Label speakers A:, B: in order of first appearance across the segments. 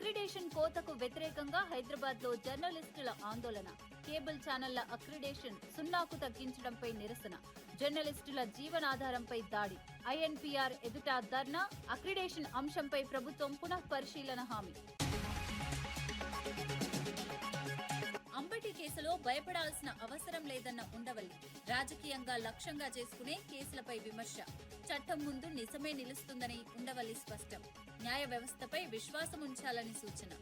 A: Accreditation కోతకు వ్యతిరేకంగా హైదరాబాద్ లో జర్నలిస్టుల ఆందోళన. కేబుల్ ఛానళ్ల అక్రిడేషన్ సున్నాకు తగ్గించడంపై నిరసన. జర్నలిస్టుల జీవనాధారంపై దాడి. ఐఎన్పీఆర్ ఎదుట ధర్నా. అక్రిడేషన్ అంశంపై ప్రభుత్వం పునః పరిశీలన హామీ. అంబటి కేసులో భయపడాల్సిన అవసరం లేదన్న ఉండవల్లి. రాజకీయంగా లక్ష్యంగా చేసుకునే కేసులపై విమర్శ. చట్టం ముందు నిజమే నిలుస్తుందని ఉండవల్లి స్పష్టం. న్యాయ వ్యవస్థపై విశ్వాసం ఉంచాలని సూచన.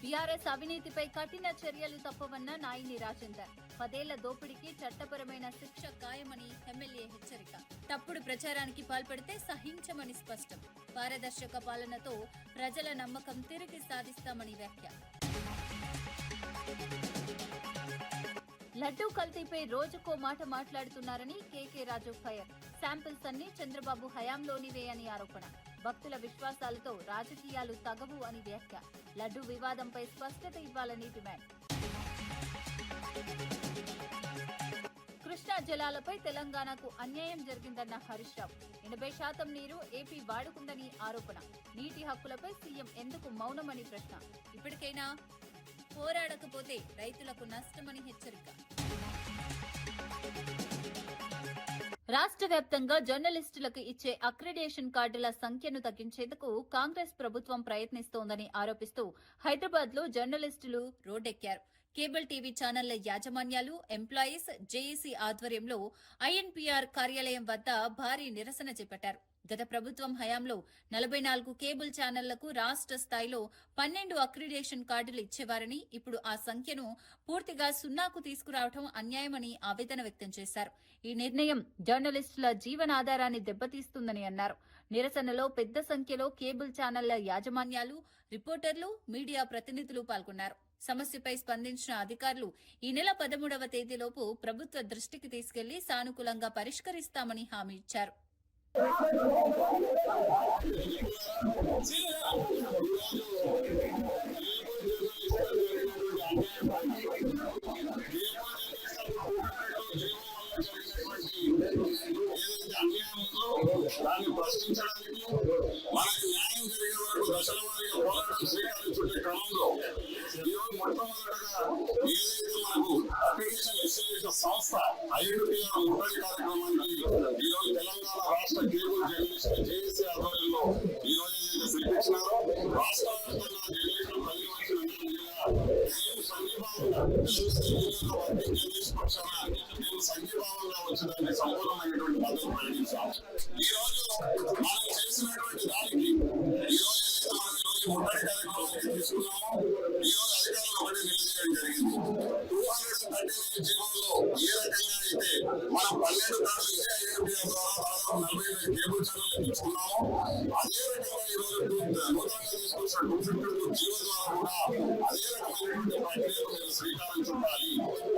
A: బీఆర్ఎస్ అవినీతిపై కఠిన చర్యలు తప్పవన్న నాయిని రాజేందర్. 10 ఏళ్ల దోపిడీకి చట్టపరమైన శిక్ష ఖాయమని ఎమ్మెల్యే హెచ్చరిక. తప్పుడు ప్రచారానికి పాల్పడితే సహించమని స్పష్టం. పారదర్శక పాలనతో ప్రజల నమ్మకం తిరిగి సాధిస్తామని వ్యాఖ్య. లడ్డూ కల్తీపై రోజుకో మాట మాట్లాడుతున్నారని కేకే రాజు ఫైర్. శాంపిల్స్ అన్ని చంద్రబాబు హయాంలోనివే అని ఆరోపణ. భక్తుల విశ్వాసాలతో రాజకీయాలు తగవు అని వ్యాఖ్య. లడ్డూ వివాదంపై స్పష్టత ఇవ్వాలని డిమాండ్. కృష్ణా జలాలపై తెలంగాణకు అన్యాయం జరిగిందన్న హరీష్ రావు. 80% నీరు ఏపీ వాడుకుందని ఆరోపణ. నీటి హక్కులపై సీఎం ఎందుకు మౌనమని ప్రశ్న. ఇప్పటికైనా పోరాడకపోతే రైతులకు నష్టమని హెచ్చరిక. రాష్ట్ర వ్యాప్తంగా జర్నలిస్టులకు ఇచ్చే అక్రిడేషన్ కార్డుల సంఖ్యను తగ్గించేందుకు కాంగ్రెస్ ప్రభుత్వం ప్రయత్నిస్తోందని ఆరోపిస్తూ హైదరాబాద్ లో జర్నలిస్టులు రోడ్డెక్కారు. కేబుల్ టీవీ ఛానళ్ల యాజమాన్యాలు, ఎంప్లాయీస్, జేఏసీ ఆధ్వర్యంలో ఐఎన్పీఆర్ కార్యాలయం వద్ద భారీ నిరసన చేపట్టారు. గత ప్రభుత్వం హయాంలో 44 కేబుల్ ఛానళ్లకు రాష్ట్ర స్థాయిలో 12 అక్రిడేషన్ కార్డులు ఇచ్చేవారని, ఇప్పుడు ఆ సంఖ్యను పూర్తిగా సున్నాకు తీసుకురావడం అన్యాయమని ఆవేదన వ్యక్తం చేశారు. ఈ నిర్ణయం జర్నలిస్టుల జీవనాధారాన్ని దెబ్బతీస్తుందని అన్నారు. నిరసనలో పెద్ద సంఖ్యలో కేబుల్ ఛానళ్ల యాజమాన్యాలు, రిపోర్టర్లు, మీడియా ప్రతినిధులు పాల్గొన్నారు. సమస్యపై స్పందించిన అధికారులు ఈ నెల 13వ తేదీలోపు ప్రభుత్వ దృష్టికి తీసుకెళ్లి సానుకూలంగా పరిష్కరిస్తామని హామీ ఇచ్చారు.
B: దాన్ని ప్రశ్నించడానికి మనకి న్యాయం జరిగే వరకు దశల వారీగా పోరాటం స్వీకరించుకునే క్రమంలో ఈరోజు మొట్టమొదటిగా ఏదైతే మనకు అప్లికేషన్ ఇన్స్టిట్యూషన్ సంస్థ ఐఎన్పీఆర్ ముట్టడి కార్యక్రమానికి ఈరోజు తెలంగాణ రాష్ట్ర కేబుల్ జర్నలిస్ట్ జేఏసీ ఆధ్వర్యంలో ఈరోజు ఏదైతే పిలిపించినారో రాష్ట్ర వ్యాప్తంగా జర్నలిస్టులు కలిగి వచ్చిన నేను సంఘీభావంగా జర్నలిస్ట్ పక్షాన నేను సంఘీభావంగా వచ్చేదానికి సంపూర్ణమైనటువంటి మద్దతు ప్రకటించాం. ఈ రోజు మనం చేసినటువంటి దానికి ఈ రోజు ఏదైతే మనం ఈ రోజు ముట్టడి కార్యక్రమానికి తీసుకున్నామో ఈ రోజు అధికారులు ఒకటి నిలదీయడం జరిగింది. 239 జీవోలో ఏ రకంగా అయితే మనం 12 కార్డులు ఇదే ఐఎన్పీఆర్ ద్వారా దాదాపు 45 కేబుల్ ఛానల్ తీసుకున్నామో అదే రకంగా ఈ రోజు నూతనంగా తీసుకొచ్చిన 252 జీవో ద్వారా కూడా అదే రకమైనటువంటి ప్రక్రియకు మీరు శ్రీకారం చుట్టాలి.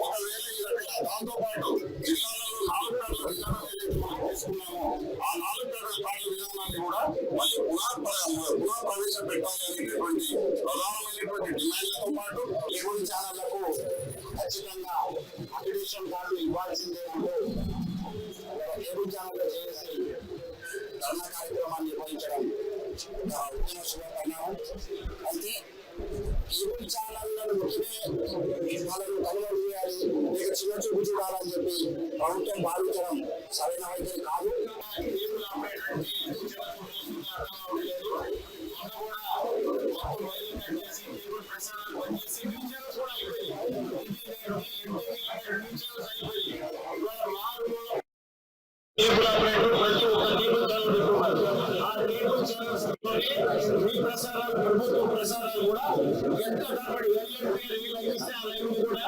B: ఒకవేళ ఈ రకంగా దాంతో పాటు జిల్లాలలో 4 కార్డుల విధానం ఏదైతే మనం తీసుకున్నామో ఆ 4 కార్డుల విధానాన్ని కూడా మళ్ళీ పునః ప్రవేశపెట్టాలి అనేటువంటి ప్రధానమైనటువంటి డిమాండ్లతో పాటు కేబుల్ ఛానళ్లకు ఖచ్చితంగా అక్రిడేషన్ కార్డులు ఇవ్వాల్సిందే అంటూ కేబుల్ ఛానల్ చేసి ధర్నా కార్యక్రమాన్ని నిర్వహించడం ఉత్తమ శుభపరిణామం. అయితే కేబుల్ ఛానళ్లను ముఖ్యమే వాళ్ళను కనుగోలు చేయాలి, లేక చిన్న చూపు చూడాలని చెప్పి ప్రభుత్వం భావించడం సరైన వైఖరి కాదు. కేబుల్ ఆపరేటర్ ప్రతి ఒక్క కేబుల్ ఛానల్ పెట్టుకున్నారు. ఆ కేబుల్ ఛానల్స్ మీ ప్రసారాలు, ప్రభుత్వ ప్రసారాలు కూడా ఎంత తరబడి ఐఎన్పీఆర్ లభిస్తే ఆ లైవ్ కూడా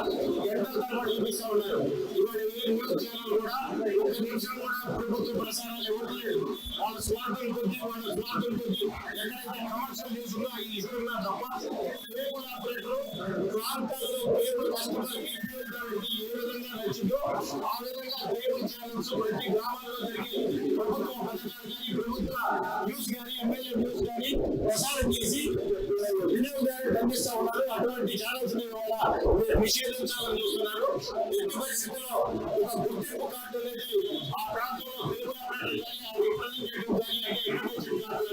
B: ఎంత తరబడి చూపిస్తా ఉన్నారు. ఇవాళ న్యూస్ ఛానల్ కూడా 1 నిమిషం కూడా ప్రభుత్వ ప్రసారాలు ఇవ్వట్లేదు. వాళ్ళ స్వార్థం కొద్ది ఎక్కడైతే కమర్షియల్ న్యూస్లో ఇస్తున్నారు తప్ప కేబుల్ ఆపరేటర్ ప్రాంతాల్లో కేబుల్ కస్టమర్కి ఏ విధంగా నచ్చిందో ఆ విధంగా కేబుల్ ఛానల్స్ ప్రతి గ్రామాల్లో జరిగి ప్రభుత్వ పథకాలు కానీ, ప్రభుత్వ న్యూస్ కానీ, ఎమ్మెల్యే న్యూస్ కానీ ప్రసారం చేసి వినియోగదారులు పంపిస్తా ఉన్నారు. అటువంటి ఛానల్స్ నిషేధించాలని చూస్తున్నారు. ఎట్టి పరిస్థితుల్లో ఒక గుర్తింపు కార్డు అనేది ఆ ప్రాంతంలో కేబుల్ ఆపరేటర్ కానీ, ఆ రిప్రజెంటేటివ్ కానీ, అంటే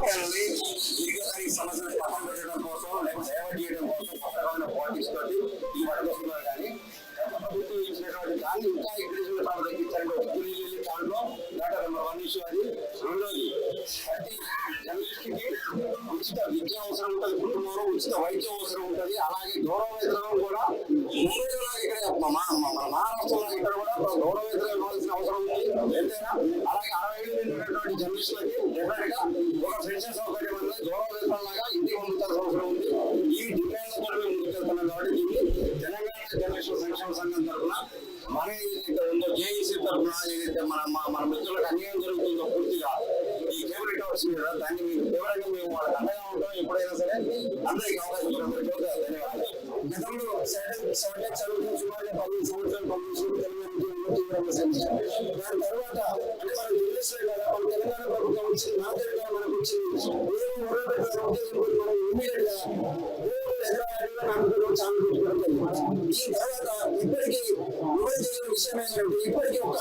C: ఓటర్ని దీర్ఘకాలిక సమస్యలు పక్కన పెట్టడం కోసం లేకపోతే డైవర్ట్ చేయడం కోసం కొత్త రకమైన పాలిటిక్స్ తోటి ఈ పట్టుకొస్తున్నారు. కానీ ప్రభుత్వం ఇచ్చినటువంటి దాన్ని ఇంకా ఇంక్రీజ్ తగ్గించండి. కూలీలు దాంట్లో దాంట్లో నెంబర్ 1 ఇష్యూ అది. రెండోది ప్రతి జర్నలిస్ట్కి ఉచిత విద్య అవసరం ఉంటుంది, కుటుంబంలో ఉచిత వైద్యం అవసరం ఉంటుంది. అలాగే గౌరవ వేతనం కూడా ముంబైలో ఇక్కడ మన మహారాష్ట్రలో ఇక్కడ కూడా గౌరవ వేతనం ఇవ్వాల్సిన అవసరం ఉంది ఎంతైనా. అలాగే 60 ఏళ్ళు నిండినటువంటి జర్నలిస్టులకి డెఫినెట్ గా ఒక పెన్షన్ సౌకర్యం అనేది గౌరవ వేతనం లాగా ఇంటికి పంపించాల్సిన అవసరం ఉంది. ఈ డిమాండ్ కూడా మేము ముందుకెళ్తున్నాం. కాబట్టి దీన్ని తెలంగాణ జర్నలిస్టుల సంక్షేమ సంఘం తరఫున మన ఏదైతే ఉందో జేఏసీ తరఫున ఏదైతే మన మిత్రులకు అన్యాయం జరుగుతుందో పూర్తిగా ఈ కేబుల్ టవర్స్ మీద దాన్ని వివరంగా మేము వాళ్ళకి అండగా ఉంటాం. ఎప్పుడైనా సరే అందరికీ అవకాశం ఇచ్చినందుకు ధన్యవాదాలు. గతంలో సెవెంటెక్ చదువుతున్న సుమారుగా 15 సంవత్సరాలు పనిచేసిన తీవ్రంగా శ్రమించారు. దాని తర్వాత అంటే మన జర్నలిస్టులే కదా, మన తెలంగాణ ప్రభుత్వం వచ్చింది, నా తెలంగాణ మనకు వచ్చింది, ఏమి మొదలు పెట్టారు ఉద్దేశంతో మనం ఇమ్మీడియట్ గా ఈ తర్వాత ఇప్పటికీ వివరణ చేయని విషయం ఏంటంటే ఇప్పటికీ ఒక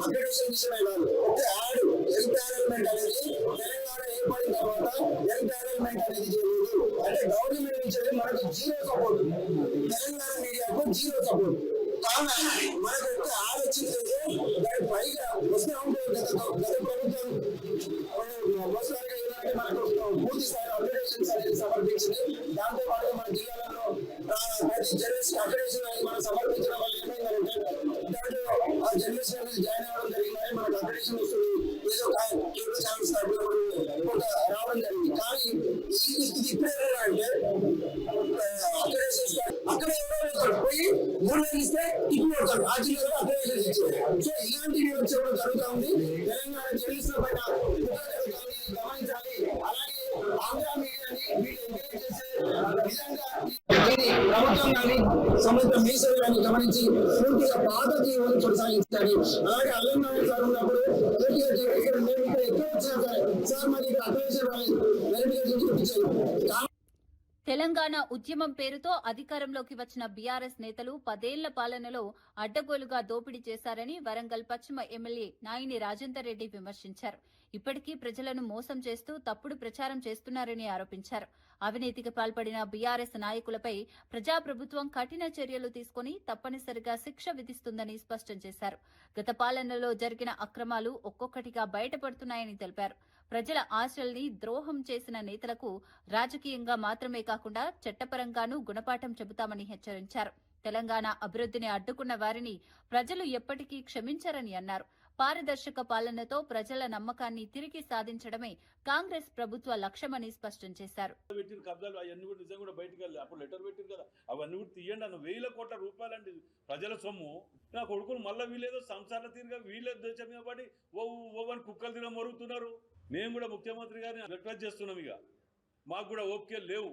C: అప్డేషన్ విషయమే కాదు, ఒక యాడ్ ఎంపానల్మెంట్ అనేది తెలంగాణ ఏర్పడిన తర్వాత ఎంపానల్మెంట్ అనేది చేయలేదు. అంటే గవర్నమెంట్ నుంచి మనకు జీరో సపోర్ట్, తెలంగాణ మీడియాకు జీరో సపోర్ట్. కావున మనకు ఒక యాడ్ వచ్చిందంటే దాని పైగా వస్తూ ఉంటే గత ప్రభుత్వం మోసగారిగా ఏంటంటే మనకు పూర్తి స్థాయి అప్డేషన్స్ అనేది సమర్పించింది. దాంతో పాటు మన జిల్లాలలో ప్రతి జర్నలిస్ట్ అప్డేషన్ అనేది మనం సమర్పించడం వల్ల ఏమైందంటే దాంట్లో ఆ జర్నలిస్ట్ అనేది జాయిన్ అవ్వడం జరిగిందని మనకు అప్డేషన్ వస్తుంది. ఏదో కేబుల్ ఛానల్స్ కొంత రావడం జరిగింది. కానీ ఈ స్థితి ఇప్పుడు అంటే అప్డేషన్స్ అక్కడ ఎవరో పోయి 3 నెలలు ఇస్తే ఇప్పుడు కొడతారు, ఆ జిల్లాలో అప్డేషన్స్ ఇచ్చారు. సో ఇలాంటివి వచ్చేప్పుడు జరుగుతూ ఉంది. తెలంగాణ జర్నలిస్టుల పైన గమనించాలి. అలాగే ఆంధ్ర మీడియాని వీళ్ళు ఎంకరేజ్ చేసే విధంగా ప్రభుత్వం కానీ సంబంధిత మీసలు కానీ గమనించి పూర్తిగా పాత జీవనం కొనసాగించాలి. అలాగే అల్లంనారాయణ సార్ ఉన్నప్పుడు పూర్తిగా మేము ఇక్కడ ఎక్కువ వచ్చినా సరే సార్ మరి ఇక్కడ అప్డేషన్ వెరిఫికేషన్ చూపించారు.
A: తెలంగాణ ఉద్యమం పేరుతో అధికారంలోకి వచ్చిన బీఆర్ఎస్ నేతలు 10 ఏళ్ల పాలనలో అడ్డగోలుగా దోపిడీ చేశారని వరంగల్ పశ్చిమ ఎమ్మెల్యే నాయిని రాజేందర్ రెడ్డి విమర్శించారు. ఇప్పటికీ ప్రజలను మోసం చేస్తూ తప్పుడు ప్రచారం చేస్తున్నారని ఆరోపించారు. అవినీతికి పాల్పడిన బీఆర్ఎస్ నాయకులపై ప్రజాప్రభుత్వం కఠిన చర్యలు తీసుకుని తప్పనిసరిగా శిక్ష విధిస్తుందని స్పష్టం చేశారు. గత పాలనలో జరిగిన అక్రమాలు ఒక్కొక్కటిగా బయటపడుతున్నాయని తెలిపారు. ప్రజల ఆశల్ని ద్రోహం చేసిన నేతలకు రాజకీయంగా మాత్రమే కాకుండా చట్టపరంగానూ గుణపాఠం చెబుతామని హెచ్చరించారు. తెలంగాణ అభివృద్ధిని అడ్డుకున్న వారిని ప్రజలు ఎప్పటికీ క్షమించరని అన్నారు. పారదర్శక పాలనతో ప్రజల నమ్మకాన్ని తిరిగి సాధించడమే కాంగ్రెస్ ప్రభుత్వ లక్ష్యమని స్పష్టం చేశారు.
D: అవన్నీ కూడా నిజంగా కూడా బయటకు వెళ్ళి అప్పుడు లెటర్ పెట్టింది కదా, అవన్నీ కూడా తీయండి అన్న. 1000 కోట్ల రూపాయలండి ప్రజల సొమ్ము. నా కొడుకులు మళ్ళీ వీళ్ళేదో సంసార తీరుగా వీళ్ళే దేశం మీద పడి ఓవని కుక్కలు తిన మరుగుతున్నారు. మేము కూడా ముఖ్యమంత్రి గారిని రిక్వెస్ట్ చేస్తున్నాం, ఇక మాకు కూడా ఓపికలు లేవు.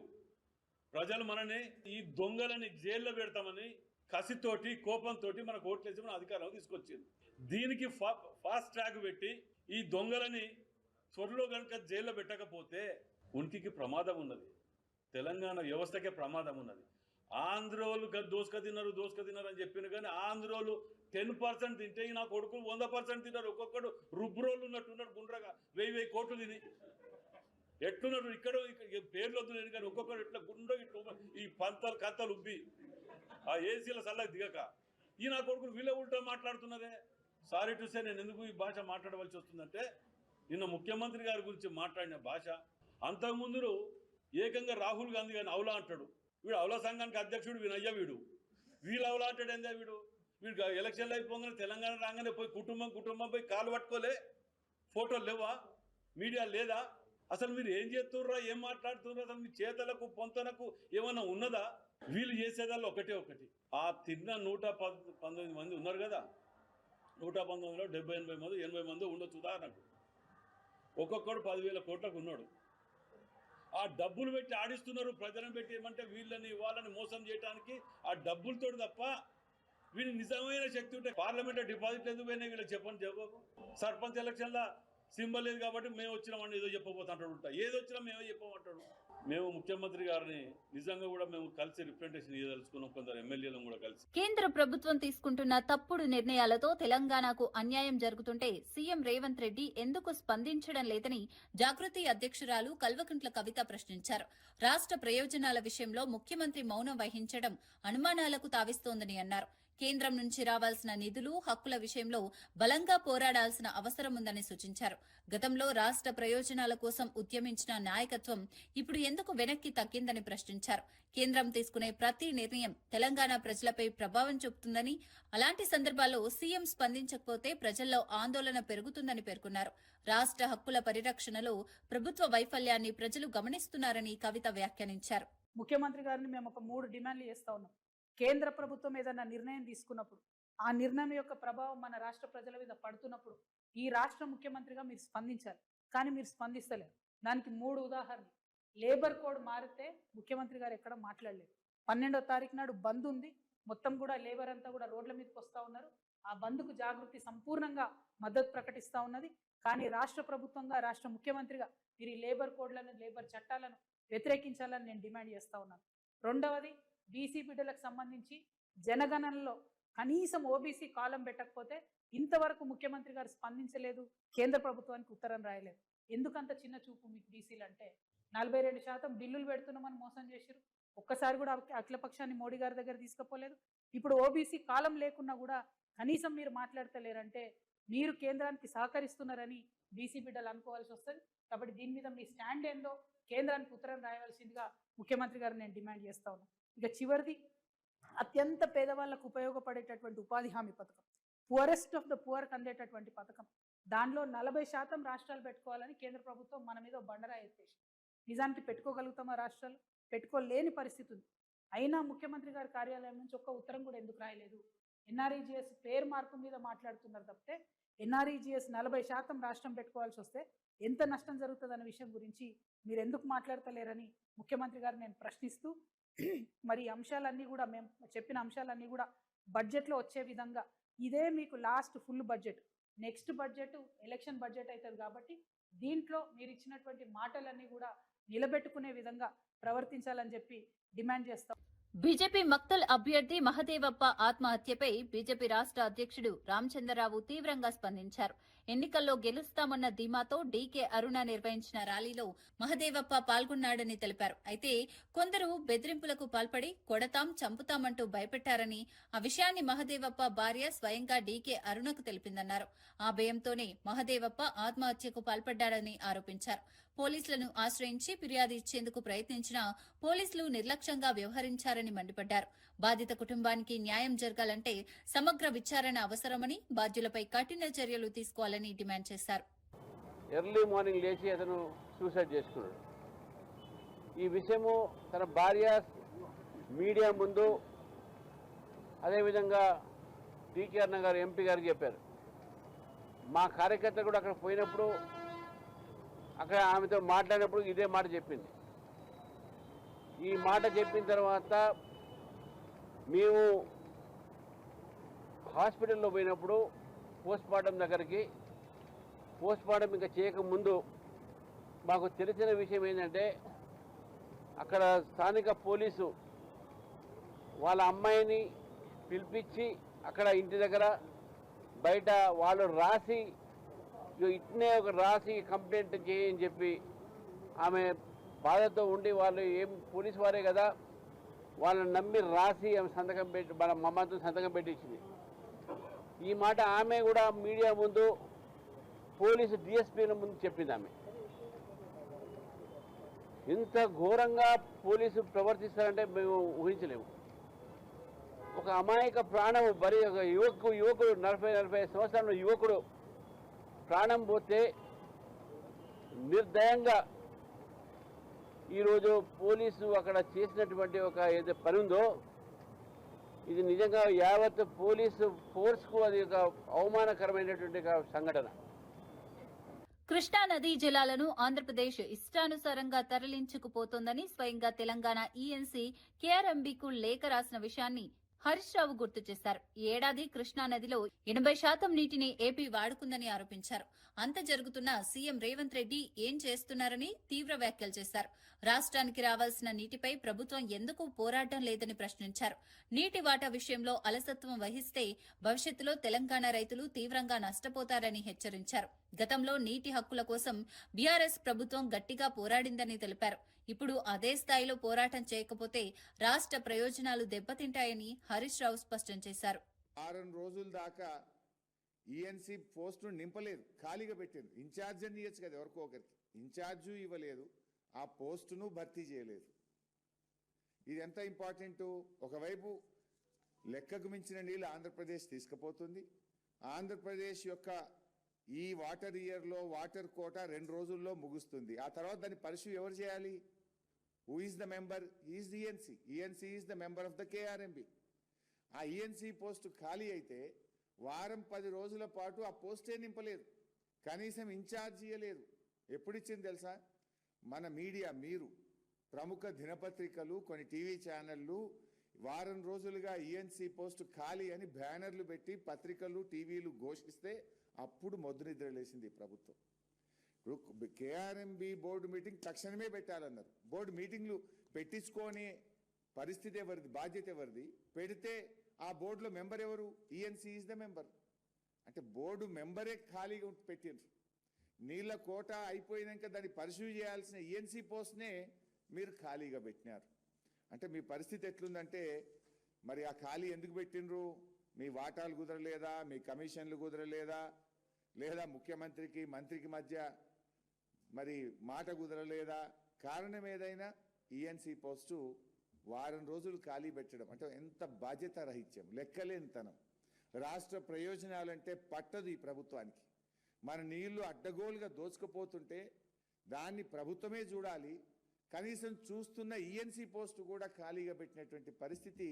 D: ప్రజలు మనని ఈ దొంగలని జైల్లో పెడతామని కసితోటి కోపంతో మనకు ఓట్లేసి మన అధికారం తీసుకొచ్చింది. దీనికి ఫాస్ట్ ట్రాక్ పెట్టి ఈ దొంగలని త్వరలో కనుక జైల్లో పెట్టకపోతే ఉనికికి ప్రమాదం ఉన్నది, తెలంగాణ వ్యవస్థకే ప్రమాదం ఉన్నది. ఆంధ్రోలు దోసుక తిన్నారు అని చెప్పిన కానీ ఆంధ్రోలు 10% తింటే నా కొడుకులు 100% తిన్నారు. ఒక్కొక్కడు రుబ్రోలు ఉన్నట్టున్నాడు గుండ్రగా 1000 కోట్లు తిని ఎట్లున్నాడు. ఇక్కడ పేర్లు వద్దు నేను కానీ ఒక్కొక్కడు ఇట్లా గుండ్ర ఇట్లా ఈ కత్తలు ఉబ్బి ఆ ఏసీల సల్లకి దిగక ఈ నా కొడుకులు వీళ్ళ ఉల్టా మాట్లాడుతున్నదే. సారీ టు సే, నేను ఎందుకు ఈ భాష మాట్లాడవలసి వస్తుందంటే నిన్న ముఖ్యమంత్రి గారి గురించి మాట్లాడిన భాష అంతకుముందు ఏకంగా రాహుల్ గాంధీ గారిని అవలా అంటాడు. వీడు అవలా సంఘానికి అధ్యక్షుడు వినయ్య, వీళ్ళు అవలా అంటాడు. ఏందా వీడు ఎలక్షన్లు అయిపోగానే తెలంగాణ రాగానే పోయి కుటుంబం పోయి కాలు పట్టుకోలే, ఫోటోలు లేవా, మీడియా లేదా? అసలు మీరు ఏం చేస్తుర్రా, ఏం మాట్లాడుతున్నారు? అసలు మీ చేతలకు పొంతనకు ఏమన్నా ఉన్నదా? వీళ్ళు చేసేదాళ్ళు ఒకటి ఆ తిన్న 119 మంది ఉన్నారు కదా, 119లో 70-80 మంది 80 మంది ఉండొచ్చు ఉదాహరణకు. ఒక్కొక్కడు 10,000 కోట్లకు ఉన్నాడు. ఆ డబ్బులు పెట్టి ఆడిస్తున్నారు. ప్రజలను పెట్టి ఏమంటే వీళ్ళని వాళ్ళని మోసం చేయడానికి ఆ డబ్బులతో తప్ప వీళ్ళు నిజమైన శక్తి ఉంటే పార్లమెంట్లో డిపాజిట్లు ఎందుకు పోయినాయి వీళ్ళకి చెప్పండి జవాబు. సర్పంచ్ ఎలక్షన్లో సింబల్ లేదు కాబట్టి మేము వచ్చినామని ఏదో చెప్పబోతుంటాడు. ఏదో వచ్చినా మేమే చెప్పమంటాడు. మేము ముఖ్యమంత్రి గారిని నిజంగా కూడా మేము కలిసి రిప్రజెంటేషన్ ఇవ్వదలుచుకున్నాం, కొందరు ఎమ్మెల్యేలను కూడా కలిసి.
A: కేంద్ర ప్రభుత్వం తీసుకుంటున్న తప్పుడు నిర్ణయాలతో తెలంగాణకు అన్యాయం జరుగుతుంటే సీఎం రేవంత్ రెడ్డి ఎందుకు స్పందించడం లేదని జాగృతి అధ్యక్షురాలు కల్వకుంట్ల కవిత ప్రశ్నించారు. రాష్ట్ర ప్రయోజనాల విషయంలో ముఖ్యమంత్రి మౌనం వహించడం అనుమానాలకు తావిస్తోందని అన్నారు. కేంద్రం నుంచి రావాల్సిన నిధులు, హక్కుల విషయంలో బలంగా పోరాడాల్సిన అవసరం ఉందని సూచించారు. గతంలో రాష్ట్ర ప్రయోజనాల కోసం ఉద్యమించిన నాయకత్వం ఇప్పుడు ఎందుకు వెనక్కి తగ్గిందని ప్రశ్నించారు. కేంద్రం తీసుకునే ప్రతి నిర్ణయం తెలంగాణ ప్రజలపై ప్రభావం చూపుతుందని, అలాంటి సందర్భాల్లో సీఎం స్పందించకపోతే ప్రజల్లో ఆందోళన పెరుగుతుందని పేర్కొన్నారు. రాష్ట్ర హక్కుల పరిరక్షణలో ప్రభుత్వ వైఫల్యాన్ని ప్రజలు గమనిస్తున్నారని కవిత వ్యాఖ్యానించారు.
E: ముఖ్యమంత్రి గారిని మేము ఒక 3 డిమాండ్లు చేస్తా ఉన్నాం. కేంద్ర ప్రభుత్వం ఏదైనా నిర్ణయం తీసుకున్నప్పుడు ఆ నిర్ణయం యొక్క ప్రభావం మన రాష్ట్ర ప్రజల మీద పడుతున్నప్పుడు ఈ రాష్ట్ర ముఖ్యమంత్రిగా మీరు స్పందించాలి. కానీ మీరు స్పందిస్తలేరు. దానికి 3 ఉదాహరణలు. లేబర్ కోడ్ మారితే ముఖ్యమంత్రి గారు ఎక్కడ మాట్లాడలేదు. 12వ తారీఖు నాడు బంద్ ఉంది. మొత్తం కూడా లేబర్ అంతా కూడా రోడ్ల మీదకి వస్తూ ఉన్నారు. ఆ బంద్కు జాగృతి సంపూర్ణంగా మద్దతు ప్రకటిస్తూ ఉన్నది. కానీ రాష్ట్ర ప్రభుత్వంగా, రాష్ట్ర ముఖ్యమంత్రిగా మీరు ఈ లేబర్ కోడ్లను, లేబర్ చట్టాలను వ్యతిరేకించాలని నేను డిమాండ్ చేస్తూ ఉన్నాను. రెండవది, బీసీ బిడ్డలకు సంబంధించి జనగణనలో కనీసం ఓబీసీ కాలం పెట్టకపోతే ఇంతవరకు ముఖ్యమంత్రి గారు స్పందించలేదు, కేంద్ర ప్రభుత్వానికి ఉత్తరం రాయలేదు. ఎందుకంత చిన్న చూపు మీకు బీసీలు అంటే? 42% బిల్లులు పెడుతున్నామని మోసం చేశారు. ఒక్కసారి కూడా అఖిలపక్షాన్ని మోడీ గారి దగ్గర తీసుకుపోలేదు. ఇప్పుడు ఓబీసీ కాలం లేకున్నా కూడా కనీసం మీరు మాట్లాడతలేరంటే మీరు కేంద్రానికి సహకరిస్తున్నారని బీసీ బిడ్డలు అనుకోవాల్సి వస్తుంది. కాబట్టి దీని మీద మీ స్టాండ్ ఏందో కేంద్రానికి ఉత్తరం రాయవలసిందిగా ముఖ్యమంత్రి గారు నేను డిమాండ్ చేస్తా ఉన్నాను. ఇక చివరిది, అత్యంత పేదవాళ్లకు ఉపయోగపడేటటువంటి ఉపాధి హామీ పథకం, పువరెస్ట్ ఆఫ్ ద పువర్కి అందేటటువంటి పథకం, దానిలో 40% రాష్ట్రాలు పెట్టుకోవాలని కేంద్ర ప్రభుత్వం మన మీద బండరాయి ఎత్తేసి, నిజానికి పెట్టుకోగలుగుతామా? రాష్ట్రాలు పెట్టుకోలేని పరిస్థితి ఉంది. అయినా ముఖ్యమంత్రి గారి కార్యాలయం నుంచి ఒక్క ఉత్తరం కూడా ఎందుకు రాయలేదు? ఎన్ఆర్ఈజీఎస్ పేరు మార్పు మీద మాట్లాడుతున్నారు తప్పితే ఎన్ఆర్ఈజీఎస్ 40% రాష్ట్రం పెట్టుకోవాల్సి వస్తే ఎంత నష్టం జరుగుతుందన్న విషయం గురించి మీరు ఎందుకు మాట్లాడతలేరని ముఖ్యమంత్రి గారు నేను ప్రశ్నిస్తూ, మరి అంశాలన్నీ కూడా మేము చెప్పిన అంశాలన్నీ కూడా బడ్జెట్లో వచ్చే విధంగా, ఇదే మీకు last full budget, next budget election budget అవుతుంది కాబట్టి దీంట్లో మీరు ఇచ్చినటువంటి మాటలన్నీ కూడా నిలబెట్టుకునే విధంగా ప్రవర్తించాలని చెప్పి డిమాండ్ చేస్తాం.
A: బీజేపీ మక్తల్ అభ్యర్థి మహదేవప్ప ఆత్మహత్యపై బీజేపీ రాష్ట్ర అధ్యక్షుడు రామచంద్రరావు తీవ్రంగా స్పందించారు. ఎన్నికల్లో గెలుస్తామన్న ధీమాతో డీకే అరుణ నిర్వహించిన ర్యాలీలో మహదేవప్ప పాల్గొన్నాడని తెలిపారు. అయితే కొందరు బెదిరింపులకు పాల్పడి కొడతాం, చంపుతామంటూ భయపెట్టారని, ఆ విషయాన్ని మహదేవప్ప భార్య స్వయంగా డీకే అరుణకు తెలిపిందన్నారు. ఆ భయంతోనే మహదేవప్ప ఆత్మహత్యకు పాల్పడ్డాడని ఆరోపించారు. పోలీసులను ఆశ్రయించి ఫిర్యాదు ఇచ్చేందుకు ప్రయత్నించినా పోలీసులు నిర్లక్ష్యంగా వ్యవహరించారని మండిపడ్డారు. బాధిత కుటుంబానికి న్యాయం జరగాలంటే సమగ్ర విచారణ అవసరమని, బాధ్యులపై కఠిన చర్యలు తీసుకోవాలని డిమాండ్ చేశారు.
F: ఎర్లీ మార్నింగ్ లేచి అతను సూసైడ్ చేసుకున్నాడు. ఈ విషయము తన భార్య మీడియా ముందు, అదేవిధంగా టీకే అన్న గారు ఎంపీ గారికి చెప్పారు. మా కార్యకర్త కూడా అక్కడ పోయినప్పుడు, అక్కడ ఆమెతో మాట్లాడినప్పుడు ఇదే మాట చెప్పింది. ఈ మాట చెప్పిన తర్వాత మేము హాస్పిటల్లో పోయినప్పుడు పోస్ట్మార్టం దగ్గరికి, పోస్ట్మార్టం ఇంకా చేయకముందు మాకు తెలిసిన విషయం ఏంటంటే, అక్కడ స్థానిక పోలీసు వాళ్ళ అమ్మాయిని పిలిపించి అక్కడ ఇంటి దగ్గర బయట వాళ్ళు రాసి, ఇట్నే ఒక రాసి కంప్లైంట్ చేయని చెప్పి, ఆమె బాధతో ఉండి వాళ్ళు ఏం పోలీసు వారే కదా వాళ్ళని నమ్మి రాసి ఆమె సంతకం పెట్టి, మన మమ్మతో సంతకం పెట్టించింది. ఈ మాట ఆమె కూడా మీడియా ముందు, పోలీసు డిఎస్పీల ముందు చెప్పింది. ఆమె ఇంత ఘోరంగా పోలీసు ప్రవర్తిస్తారంటే మేము ఊహించలేము. ఒక అమాయక ప్రాణము బరి, ఒక యువకుడు 40-45 సంవత్సరాల యువకుడు ప్రాణం పోతే నిర్దయంగా ఈరోజు పోలీసు అక్కడ చేసినటువంటి ఒక ఏదో పని ఉందో, ఇది నిజంగా యావత్ పోలీసు ఫోర్స్కు అది ఒక అవమానకరమైనటువంటి సంఘటన.
A: కృష్ణా నదీ జలాలను ఆంధ్రప్రదేశ్ ఇష్టానుసారంగా తరలించుకుపోతోందని స్వయంగా తెలంగాణ ఈఎన్సీ కేఆర్ఎంబీకు లేఖ రాసిన విషయాన్ని హరీష్ రావు గుర్తు చేశారు. ఈ ఏడాది కృష్ణానదిలో 80% నీటిని ఏపీ వాడుకుందని ఆరోపించారు. అంత జరుగుతున్న సీఎం రేవంత్ రెడ్డి ఏం చేస్తున్నారని తీవ్ర వ్యాఖ్యలు చేశారు. రాష్ట్రానికి రావాల్సిన నీటిపై ప్రభుత్వం ఎందుకు పోరాటం లేదని ప్రశ్నించారు. నీటి వాటా విషయంలో అలసత్వం వహిస్తే భవిష్యత్తులో తెలంగాణ రైతులు తీవ్రంగా నష్టపోతారని హెచ్చరించారు. గతంలో నీటి హక్కుల కోసం బీఆర్ఎస్ ప్రభుత్వం గట్టిగా పోరాడిందని తెలిపారు. ఇప్పుడు అదే స్థాయిలో పోరాటం చేయకపోతే రాష్ట్ర ప్రయోజనాలు దెబ్బతింటాయని హరీష్ రావు స్పష్టం చేశారు.
G: 6 రోజుల దాకా ఈఎన్సీ పోస్టును నింపలేదు, ఖాళీగా పెట్టింది. ఇన్ఛార్జ్ అని ఇవ్వచ్చు కదా, ఎవరికో ఒకరికి ఇన్ఛార్జు ఇవ్వలేదు, ఆ పోస్టును భర్తీ చేయలేదు. ఇది ఎంత ఇంపార్టెంట్. ఒకవైపు లెక్కకు మించిన నీళ్ళు ఆంధ్రప్రదేశ్ తీసుకుపోతుంది. ఆంధ్రప్రదేశ్ యొక్క ఈ వాటర్ ఇయర్లో వాటర్ కోటా 2 రోజుల్లో ముగుస్తుంది. ఆ తర్వాత దాన్ని పరిశీలి ఎవరు చేయాలి? Who is the member? Is ENC. ENC is the member of the KRMB. ఆ ఈఎన్సీ పోస్టు ఖాళీ అయితే వారం 10 రోజుల పాటు ఆ పోస్టే నింపలేదు, కనీసం ఇన్ఛార్జ్ ఇవ్వలేదు. ఎప్పుడు ఇచ్చింది తెలుసా? మన మీడియా, మీరు ప్రముఖ దినపత్రికలు, కొన్ని టీవీ ఛానళ్ళు వారం రోజులుగా ఈఎన్సీ పోస్టు ఖాళీ అని బ్యానర్లు పెట్టి పత్రికలు టీవీలు ఘోషిస్తే అప్పుడు మొద్దు నిద్ర లేసింది ప్రభుత్వం. కేఆర్ఎంబి బోర్డు మీటింగ్ తక్షణమే పెట్టాలన్నారు. బోర్డు మీటింగ్లు పెట్టించుకొని పరిస్థితి ఎవరిది? బాధ్యత ఎవరిది? పెడితే ఆ బోర్డులో మెంబర్ ఎవరు? ENC is the member. అంటే బోర్డు మెంబరే ఖాళీగా పెట్టిండ్రు. నీళ్ల కోట అయిపోయినాక దాన్ని పరిశీలి చేయాల్సిన ఈఎన్సీ పోస్ట్నే మీరు ఖాళీగా పెట్టినారు. అంటే మీ పరిస్థితి ఎట్లుందంటే, మరి ఆ ఖాళీ ఎందుకు పెట్టినరు? మీ వాటాలు కుదరలేదా? మీ కమిషన్లు కుదరలేదా? లేదా ముఖ్యమంత్రికి మంత్రికి మధ్య మరి మాట కుదరలేదా? కారణం ఏదైనా ఈఎన్సీ పోస్టు వారం రోజులు ఖాళీ పెట్టడం అంటే ఎంత బాధ్యత రహిత్యం, లెక్కలేనితనం. రాష్ట్ర ప్రయోజనాలంటే పట్టదు ఈ ప్రభుత్వానికి. మన నీళ్లు అడ్డగోలుగా దోచుకుపోతుంటే దాన్ని ప్రభుత్వమే చూడాలి. కనీసం చూస్తున్న ఈఎన్సీ పోస్టు కూడా ఖాళీగా పెట్టినటువంటి పరిస్థితి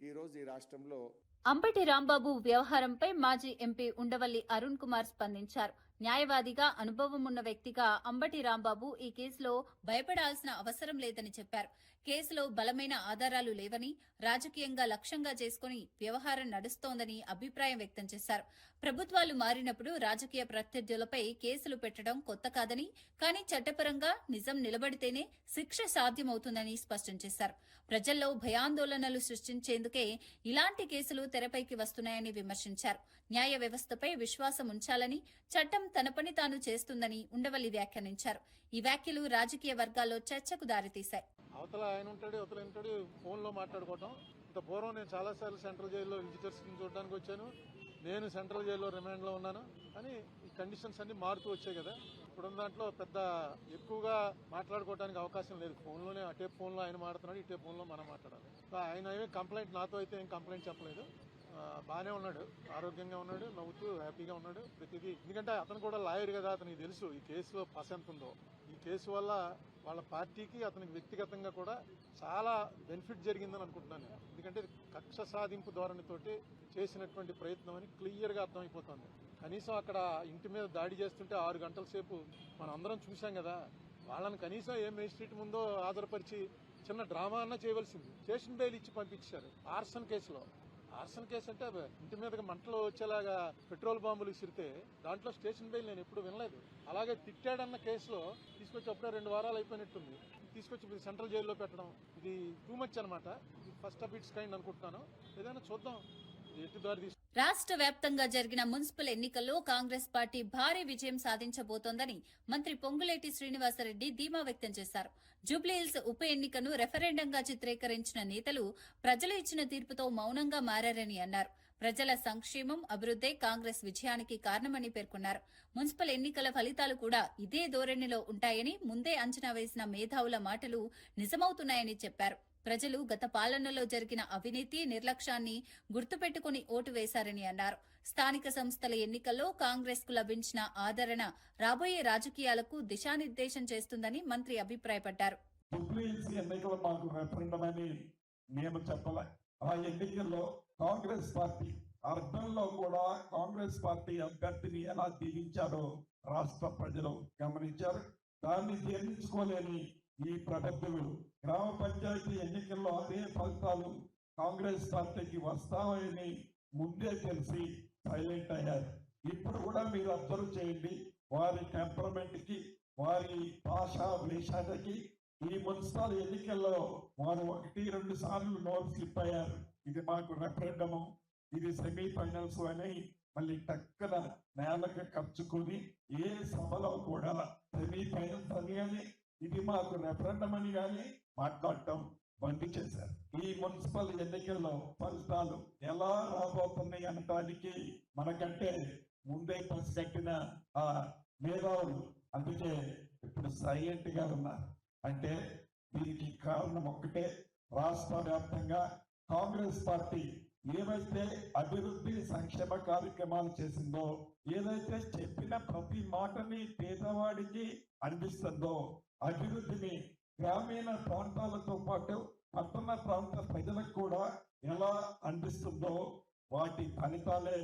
G: ఈరోజు ఈ రాష్ట్రంలో.
A: అంబటి రాంబాబు వ్యవహారంపై మాజీ ఎంపీ ఉండవల్లి అరుణ్ కుమార్ స్పందించారు. న్యాయవాదిగా అనుభవం ఉన్న వ్యక్తిగా అంబటి రాంబాబు ఈ కేసులో భయపడాల్సిన అవసరం లేదని చెప్పారు. కేసులో బలమైన ఆధారాలు లేవని, రాజకీయంగా లక్ష్యంగా చేసుకుని వ్యవహారం నడుస్తోందని అభిప్రాయం వ్యక్తం చేశారు. ప్రభుత్వాలు మారినప్పుడు రాజకీయ ప్రత్యర్థులపై కేసులు పెట్టడం కొత్త కాదని, కానీ చట్టపరంగా నిజం నిలబడితేనే శిక్ష సాధ్యమవుతుందని స్పష్టం చేశారు. ప్రజల్లో భయాందోళనలు సృష్టించేందుకే ఇలాంటి కేసులు తెరపైకి వస్తున్నాయని విమర్శించారు. న్యాయ వ్యవస్థపై విశ్వాసం ఉంచాలని, చట్టం తన పని తాను చేస్తుందని ఉండవల్లి వ్యాఖ్యానించారు. ఈ వ్యాఖ్యలు రాజకీయ వర్గాల్లో చర్చకు దారితీశాయి.
H: అవతల ఆయన ఉంటాడు, అవతల ఉంటాడు, ఫోన్లో మాట్లాడుకోవటం. ఇంత పూర్వం నేను చాలాసార్లు సెంట్రల్ జైల్లో విజిటర్స్ చూడడానికి వచ్చాను. నేను సెంట్రల్ జైల్లో రిమాండ్లో ఉన్నాను. కానీ ఈ కండిషన్స్ అన్ని మారుతూ వచ్చాయి కదా. ఇప్పుడున్న దాంట్లో పెద్ద ఎక్కువగా మాట్లాడుకోవడానికి అవకాశం లేదు. ఫోన్లోనే అటే ఫోన్లో ఆయన మాట్లాడుతున్నాడు, ఇటే ఫోన్లో మనం మాట్లాడాలి. ఆయన ఏమీ కంప్లైంట్, నాతో అయితే ఏం కంప్లైంట్ చెప్పలేదు. బాగానే ఉన్నాడు, ఆరోగ్యంగా ఉన్నాడు, నవ్వుతూ హ్యాపీగా ఉన్నాడు ప్రతిదీ. ఎందుకంటే అతను కూడా లాయర్ కదా, అతనికి తెలుసు ఈ కేసులో పస ఎంత ఉందో. ఈ కేసు వల్ల వాళ్ళ పార్టీకి అతనికి వ్యక్తిగతంగా కూడా చాలా బెనిఫిట్ జరిగిందని అనుకుంటున్నాను నేను. ఎందుకంటే కక్ష సాధింపు ధోరణితోటి చేసినటువంటి ప్రయత్నం అని క్లియర్గా అర్థమైపోతుంది. కనీసం అక్కడ ఇంటి మీద దాడి చేస్తుంటే 6 గంటల సేపు మనం అందరం చూసాం కదా. వాళ్ళని కనీసం ఏ మేజిస్ట్రేట్ ముందో ఆధారపరిచి చిన్న డ్రామా అన్నా చేయవలసింది. స్టేషన్ బెయిల్ ఇచ్చి పంపించారు ఆర్సన్ కేసులో. ఆర్సన్ కేసు అంటే ఇంటి మీదకి మంటలు వచ్చేలాగా పెట్రోల్ బాంబులు ఇసిరితే దాంట్లో స్టేషన్ బెయిల్ నేను ఎప్పుడు వినలేదు. అలాగే తిట్టాడన్న కేసులో తీసుకొచ్చి అప్పుడే 2 వారాలు అయిపోయినట్టుంది. తీసుకొచ్చి సెంట్రల్ జైల్లో పెట్టడం ఇది టూ మచ్ అనమాట. ఇది ఫస్ట్ ఆఫ్ ఇట్స్ కైండ్ అనుకుంటున్నాను. ఏదైనా చూద్దాం ఎటు దారి తీసుకు.
A: రాష్ట్ర వ్యాప్తంగా జరిగిన మున్సిపల్ ఎన్నికల్లో కాంగ్రెస్ పార్టీ భారీ విజయం సాధించబోతోందని మంత్రి పొంగులేటి శ్రీనివాసరెడ్డి ధీమా వ్యక్తం చేశారు. జూబ్లీహిల్స్ ఉప ఎన్నికను రెఫరెండంగా చిత్రీకరించిన నేతలు ప్రజలు ఇచ్చిన తీర్పుతో మౌనంగా మారారని అన్నారు. ప్రజల సంక్షేమం, అభివృద్ధే కాంగ్రెస్ విజయానికి కారణమని పేర్కొన్నారు. మున్సిపల్ ఎన్నికల ఫలితాలు కూడా ఇదే ధోరణిలో ఉంటాయని ముందే అంచనా వేసిన మేధావుల మాటలు నిజమవుతున్నాయని చెప్పారు. ప్రజలు గత పాలనలో జరిగిన అవినీతి, నిర్లక్ష్యాన్ని గుర్తుపెట్టుకుని ఓటు వేశారని అన్నారు. స్థానిక సంస్థల ఎన్నికల్లో కాంగ్రెస్ కు లభించిన ఆదరణ రాబోయే రాజకీయాలకు దిశానిర్దేశం చేస్తుందని మంత్రి అభిప్రాయపడ్డారు.
I: నేను చెప్పలే. ఆ ఎన్నికల్లో కాంగ్రెస్ పార్టీ అర్బన్లో కూడా కాంగ్రెస్ పార్టీ అభ్యర్థిని ఎలా దీవించారో రాష్ట్ర ప్రజలు గమనించారు. దాన్ని జీర్ణించుకోలేని ఈ ప్రభుత్వం గ్రామ పంచాయతీ ఎన్నికల్లో అదే ఫలితాలు కాంగ్రెస్ పార్టీకి వస్తామని ముందే తెలిసి సైలెంట్ అయ్యారు. ఇప్పుడు కూడా మీరు అబ్జర్వ్ చేయండి, వారి టెంపరమెంట్ కి, వారి భాషా వేషానికి ఈ మున్సిపల్ ఎన్నికల్లో వారు 1-2 సార్లు నోరు స్లిప్ అయ్యారు. ఇది మాకు రెఫరెండము, ఇది సెమీఫైనల్స్ అని మళ్ళీ టక్కన నేలకు ఖర్చుకొని ఏ సభలో కూడా సెమీఫైనల్స్ అని కానీ ఇది మాకు రెఫరెండం అని కానీ మాట్లాడటం బంద్ చేశారు. ఈ మున్సిపల్ ఎన్నికల్లో ఫలితాలు ఎలా రాబోతున్నాయి అనటానికి మనకంటే ముందే పసిగట్టిన ఆ మేధావులు అందుకే ఇప్పుడు సైలెంట్ గా ఉన్నారు. అంటే దీనికి కారణం ఒక్కటే, రాష్ట్ర వ్యాప్తంగా కాంగ్రెస్ పార్టీ ఏవైతే అభివృద్ధి సంక్షేమ కార్యక్రమాలు చేసిందో, ఏదైతే చెప్పిన ప్రతి మాటని పేదవాడికి అందిస్తుందో, అభివృద్ధిని గ్రామీణ ప్రాంతాలతో పాటు పట్టణ ప్రాంత ప్రజలకు కూడా ఎలా అందిస్తుందో వాటి ఫలితాలే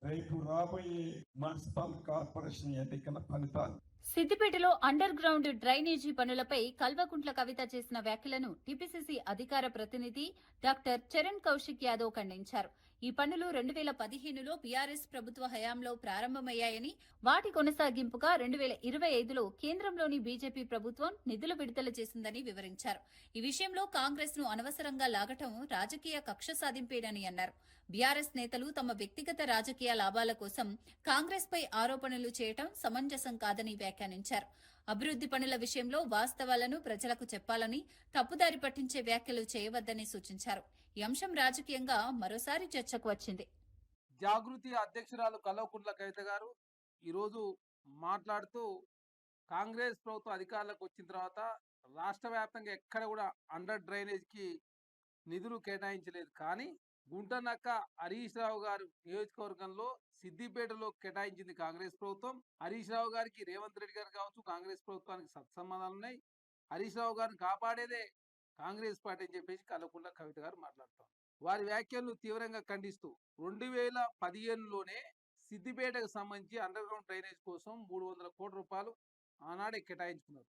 I: రేపు రాబోయే మున్సిపల్ కార్పొరేషన్ ఎన్నికల ఫలితాలు.
A: సిద్దిపేటలో అండర్ గ్రౌండ్ డ్రైనేజీ పనులపై కల్వకుంట్ల కవిత చేసిన వ్యాఖ్యలను టీపీసీసీ అధికార ప్రతినిధి డాక్టర్ చరణ్ కౌశిక్ యాదవ్ ఖండించారు. ఈ పనులు 2015లో బీఆర్ఎస్ ప్రభుత్వ హయాంలో ప్రారంభమయ్యాయని, వాటి కొనసాగింపుగా 2025లో కేంద్రంలోని బీజేపీ ప్రభుత్వం నిధులు విడుదల చేసిందని వివరించారు. ఈ విషయంలో కాంగ్రెస్ ను అనవసరంగా లాగటం రాజకీయ కక్ష సాధింపేనని అన్నారు. బీఆర్ఎస్ నేతలు తమ వ్యక్తిగత రాజకీయ లాభాల కోసం కాంగ్రెస్ పై ఆరోపణలు చేయటం సమంజసం కాదని వ్యాఖ్యానించారు. అభివృద్ది పనుల విషయంలో వాస్తవాలను ప్రజలకు చెప్పాలని, తప్పుదారి పట్టించే వ్యాఖ్యలు చేయవద్దని సూచించారు. ఈ అంశం రాజకీయంగా మరోసారి చర్చకు వచ్చింది.
J: జాగృతి అధ్యక్షురాలు కల్వకుంట్ల కవిత గారు ఈరోజు మాట్లాడుతూ, కాంగ్రెస్ ప్రభుత్వం అధికారంలోకి వచ్చిన తర్వాత రాష్ట్ర వ్యాప్తంగా ఎక్కడ కూడా అండర్ డ్రైనేజ్ కి నిధులు కేటాయించలేదు. కానీ గుంటనక్క హరీష్ రావు గారు నియోజకవర్గంలో సిద్దిపేటలో కేటాయించింది కాంగ్రెస్ ప్రభుత్వం. హరీష్ రావు గారికి రేవంత్ రెడ్డి గారు కావచ్చు, కాంగ్రెస్ ప్రభుత్వానికి సత్సంబంధాలు ఉన్నాయి. హరీష్ రావు గారిని కాపాడేదే కాంగ్రెస్ పార్టీ అని చెప్పేసి కల్వకుంట్ల కవిత గారు మాట్లాడుతారు. వారి వ్యాఖ్యలను తీవ్రంగా ఖండిస్తూ 2015లోనే సిద్దిపేటకు సంబంధించి అండర్ గ్రౌండ్ డ్రైనేజ్ కోసం 300 కోట్ల రూపాయలు ఆనాడే కేటాయించుకున్నారు.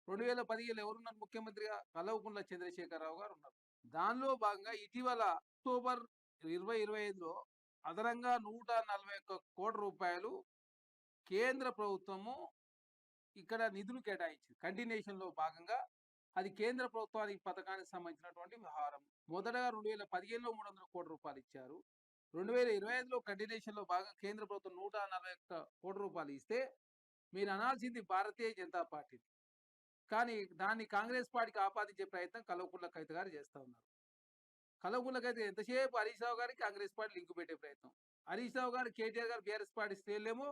J: 2015లో ఎవరున్నారు ముఖ్యమంత్రిగా? కల్వకుంట్ల చంద్రశేఖరరావు గారు ఉన్నారు. దానిలో భాగంగా ఇటీవల అక్టోబర్ 2025లో అదనంగా 141 కోట్ల రూపాయలు కేంద్ర ప్రభుత్వము ఇక్కడ నిధులు కేటాయించింది. కంటిన్యూషన్ లో భాగంగా అది కేంద్ర ప్రభుత్వానికి పథకానికి సంబంధించినటువంటి వ్యవహారం. మొదటగా 2015లో 300 కోట్ల రూపాయలు ఇచ్చారు. 2025లో కంటిన్యూషన్ లో భాగంగా కేంద్ర ప్రభుత్వం 141 కోట్ల రూపాయలు ఇస్తే మీరు అనాల్సింది భారతీయ జనతా పార్టీ, కానీ దాన్ని కాంగ్రెస్ పార్టీకి ఆపాదించే ప్రయత్నం కల్వకుంట్ల కవిత గారు చేస్తా ఉన్నారు. కల్వకుంట్ల కవిత ఎంతసేపు హరీష్ రావు గారికి కాంగ్రెస్ పార్టీ లింకు పెట్టే ప్రయత్నం. హరీష్ రావు గారు, కేటీఆర్ గారు బీఆర్ఎస్ పార్టీ శ్రేణులేమో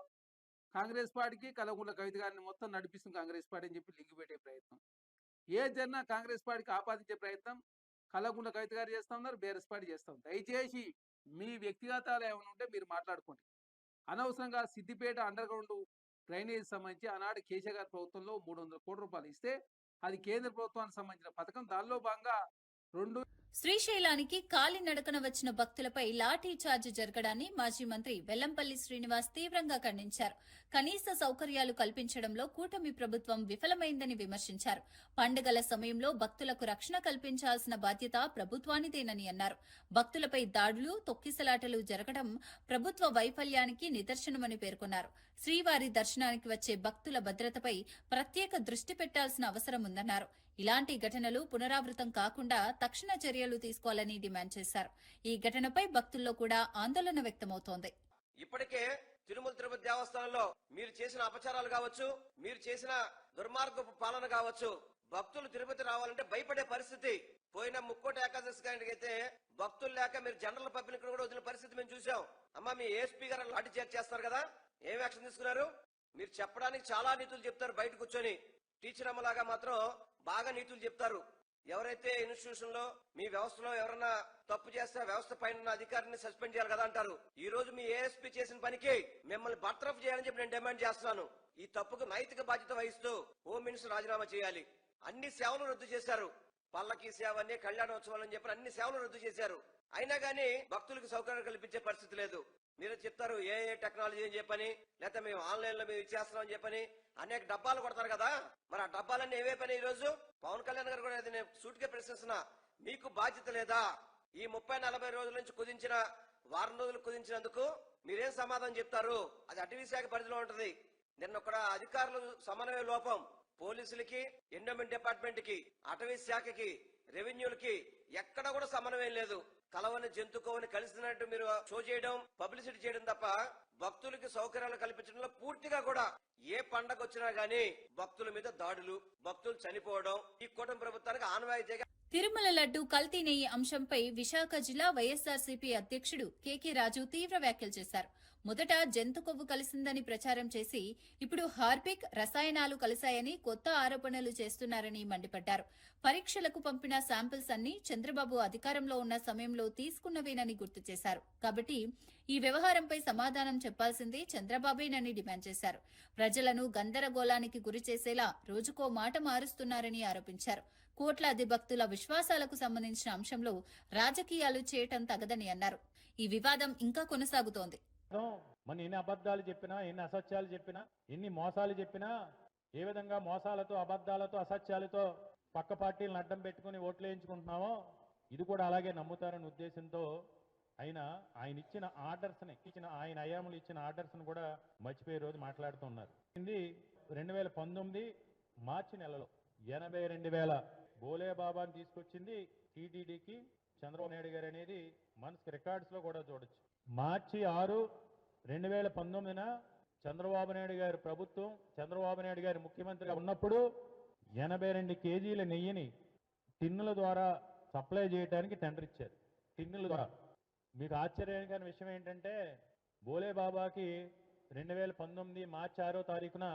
J: కాంగ్రెస్ పార్టీకి కల్వకుంట్ల కవిత గారిని మొత్తం నడిపిస్తుంది కాంగ్రెస్ పార్టీ అని చెప్పి లింకు పెట్టే ప్రయత్నం. ఏ జన్నా కాంగ్రెస్ పార్టీకి ఆపాదించే ప్రయత్నం కల్వకుంట్ల కవిత గారు చేస్తా ఉన్నారు, బీఆర్ఎస్ పార్టీ చేస్తా ఉంది. దయచేసి మీ వ్యక్తిగతాలు ఏమైనా ఉంటే మీరు మాట్లాడుకోండి. అనవసరంగా సిద్దిపేట అండర్ గ్రౌండ్ డ్రైనేజ్ సంబంధించి ఆనాడు కేసీఆర్ గారి ప్రభుత్వంలో 300 కోట్ల రూపాయలు ఇస్తే అది కేంద్ర ప్రభుత్వానికి సంబంధించిన పథకం. దానిలో భాగంగా
A: శ్రీశైలానికి కాలినడకన వచ్చిన భక్తులపై లాఠీ చార్జ్ జరగడాన్ని మాజీ మంత్రి వెల్లంపల్లి శ్రీనివాస్ తీవ్రంగా ఖండించారు. కనీస సౌకర్యాలు కల్పించడంలో కూటమి ప్రభుత్వం విఫలమైందని విమర్శించారు. పండుగల సమయంలో భక్తులకు రక్షణ కల్పించాల్సిన బాధ్యత ప్రభుత్వానిదేనని అన్నారు. భక్తులపై దాడులు, తొక్కిసలాటలు జరగడం ప్రభుత్వ వైఫల్యానికి నిదర్శనమని పేర్కొన్నారు. శ్రీవారి దర్శనానికి వచ్చే భక్తుల భద్రతపై ప్రత్యేక దృష్టి పెట్టాల్సిన అవసరం ఉందన్నారు. ఇలాంటి ఘటనలు పునరావృతం కాకుండా తక్షణ చర్యలు తీసుకోవాలని డిమాండ్ చేశారు. ఈ ఘటనపై భక్తుల్లో కూడా ఆందోళన వ్యక్తమవుతోంది.
K: ఇప్పటికే తిరుమల తిరుపతి దేవస్థానంలో మీరు చేసిన అపచారాలు కావచ్చు, మీరు చేసిన దుర్మార్గపు పాలన కావచ్చు, భక్తులు తిరుపతి రావాలంటే భయపడే పరిస్థితి. పోయిన ముక్కోటి ఏకాదశి గారికి అయితే భక్తులు లేక మీరు జనరల్ పబ్లిక్ కూడా వదిలిన పరిస్థితి మేము చూసాం. అమ్మా, మీ ఏఎస్పీ గారు లాఠీ చార్జ్ చేస్తారు కదా, ఏం యాక్షన్ తీసుకున్నారు? మీరు చెప్పడానికి చాలా నీతులు చెప్తారు బయట కూర్చొని, టీచర్ అమ్మలాగా మాత్రం బాగా నీతులు చెప్తారు. ఎవరైతే ఇన్స్టిట్యూషన్ లో మీ వ్యవస్థలో ఎవరైనా తప్పు చేస్తే వ్యవస్థ పైన అధికారిని సస్పెండ్ చేయాలి కదా అంటారు. ఈ రోజు మీ ఏఎస్పీ చేసిన పనికి మిమ్మల్ని బర్తరఫ్ చేయాలని చెప్పి నేను డిమాండ్ చేస్తున్నాను. ఈ తప్పుకు నైతిక బాధ్యత వహిస్తూ హోమ్ మినిస్టర్ రాజీనామా చేయాలి. అన్ని సేవలు రద్దు చేశారు. పల్లకి సేవ అని, కళ్యాణోత్సవాలు అని చెప్పి అన్ని సేవలు రద్దు చేశారు. అయినా గానీ భక్తులకు సౌకర్యం కల్పించే పరిస్థితి లేదు. మీరు చెప్తారు ఏ టెక్నాలజీ అని చెప్పని, లేకపోతే మేము ఆన్లైన్ లో మేము ఇచ్చేస్తున్నాం అని చెప్పని అనేక డబ్బాలు కొడతారు కదా. మరి ఆ డబ్బాలన్నీ ఏవే పని? ఈ రోజు పవన్ కళ్యాణ్ గారు కూడా నేను సూటిగా ప్రశ్నిస్తున్నా, మీకు బాధ్యత లేదా? ఈ 30-40 రోజుల నుంచి కుదించిన వారం రోజులు కుదించినందుకు మీరేం సమాధానం చెప్తారు? అది అటవీ శాఖ పరిధిలో ఉంటది. నిన్న ఒక అధికారులు సమన్వయ లోపం, పోలీసులకి, ఎండోమెంట్ డిపార్ట్మెంట్ కి, అటవీ శాఖకి, రెవెన్యూలకి ఎక్కడ కూడా సమన్వయం లేదు. కలవని జంతుకోవని కలిసినట్టు మీరు షో చేయడం, పబ్లిసిటీ చేయడం తప్ప భక్తులకి సౌకర్యాలు కల్పించడంలో పూర్తిగా కూడా ఏ పండగ వచ్చినా గానీ భక్తుల మీద దాడులు, భక్తులు చనిపోవడం ఈ కూటమి ప్రభుత్వానికి ఆనవాయితీగా.
A: తిరుమల లడ్డు కల్తీ నెయ్యి అంశంపై విశాఖ జిల్లా వైఎస్ఆర్సీపీ అధ్యక్షుడు కేకే రాజు తీవ్ర వ్యాఖ్యలు చేశారు. మొదట జంతు కొవ్వు కలిసిందని ప్రచారం చేసి ఇప్పుడు హార్పిక్, రసాయనాలు కలిశాయని కొత్త ఆరోపణలు చేస్తున్నారని మండిపడ్డారు. పరీక్షలకు పంపిన శాంపిల్స్ అన్ని చంద్రబాబు అధికారంలో ఉన్న సమయంలో తీసుకున్నవేనని గుర్తు చేశారు. కాబట్టి ఈ వ్యవహారంపై సమాధానం చెప్పాల్సింది చంద్రబాబేనని డిమాండ్ చేశారు. ప్రజలను గందరగోళానికి గురి చేసేలా రోజుకో మాట మారుస్తున్నారని ఆరోపించారు. కోట్లాది భక్తుల విశ్వాసాలకు సంబంధించిన అంశంలో రాజకీయాలు చేయటం తగదని అన్నారు. ఈ వివాదం ఇంకా కొనసాగుతోంది.
L: మన ఎన్ని అబద్ధాలు చెప్పినా, ఎన్ని అసత్యాలు చెప్పినా, ఎన్ని మోసాలు చెప్పినా, ఏ విధంగా మోసాలతో, అబద్ధాలతో, అసత్యాలతో పక్క పార్టీలను అడ్డం పెట్టుకుని ఓట్లు వేయించుకుంటున్నామో ఇది కూడా అలాగే నమ్ముతారనే ఉద్దేశంతో ఆయన ఇచ్చిన ఆయన హయాంలో ఇచ్చిన ఆర్డర్స్ను కూడా మర్చిపోయే రోజు మాట్లాడుతున్నారు. 2019 మార్చి నెలలో 82,000 బోలే బాబాని తీసుకొచ్చింది టీటీడీకి చంద్రబాబు నాయుడు గారు అనేది మనకి రికార్డ్స్ లో కూడా చూడొచ్చు. మార్చి 6, 2019 చంద్రబాబు నాయుడు గారి ప్రభుత్వం, చంద్రబాబు నాయుడు గారి ముఖ్యమంత్రిగా ఉన్నప్పుడు 82 కేజీల నెయ్యిని టిన్నుల ద్వారా సప్లై చేయడానికి టెండర్ ఇచ్చారు. టిన్నుల ద్వారా. మీకు ఆశ్చర్యకరమైన విషయం ఏంటంటే బోలే బాబాకి 2019 మార్చి 6వ తారీఖున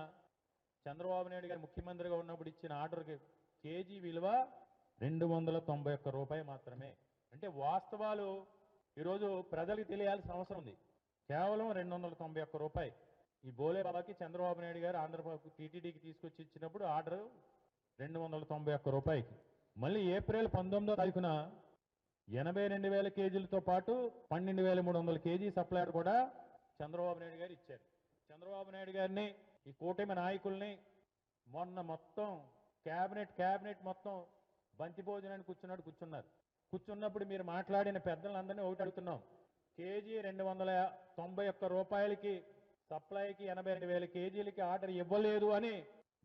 L: చంద్రబాబు నాయుడు గారు ముఖ్యమంత్రిగా ఉన్నప్పుడు ఇచ్చిన ఆర్డర్కి కేజీ విలువ 291 రూపాయలు మాత్రమే. అంటే వాస్తవాలు ఈరోజు ప్రజలకు తెలియాల్సిన అవసరం ఉంది. కేవలం 291 రూపాయలు ఈ బోలే బాబాకి చంద్రబాబు నాయుడు గారు ఆంధ్రప్రదేశ్ టీటీడీకి తీసుకొచ్చి ఇచ్చినప్పుడు ఆర్డర్ 291 రూపాయలకి. మళ్ళీ ఏప్రిల్ 19వ తారీఖున 82,000 కేజీలతో పాటు 12,300 కేజీ సప్లై కూడా చంద్రబాబు నాయుడు గారు ఇచ్చారు. చంద్రబాబు నాయుడు గారిని, ఈ కూటమి నాయకుల్ని మొన్న మొత్తం క్యాబినెట్ మొత్తం బంతి భోజనాన్ని కూర్చున్నారు. కూర్చున్నప్పుడు మీరు మాట్లాడిన పెద్దలందరినీ ఒకటి అడుగుతున్నాం. కేజీ 291 రూపాయలకి సప్లైకి 82,000 కేజీలకి ఆర్డర్ ఇవ్వలేదు అని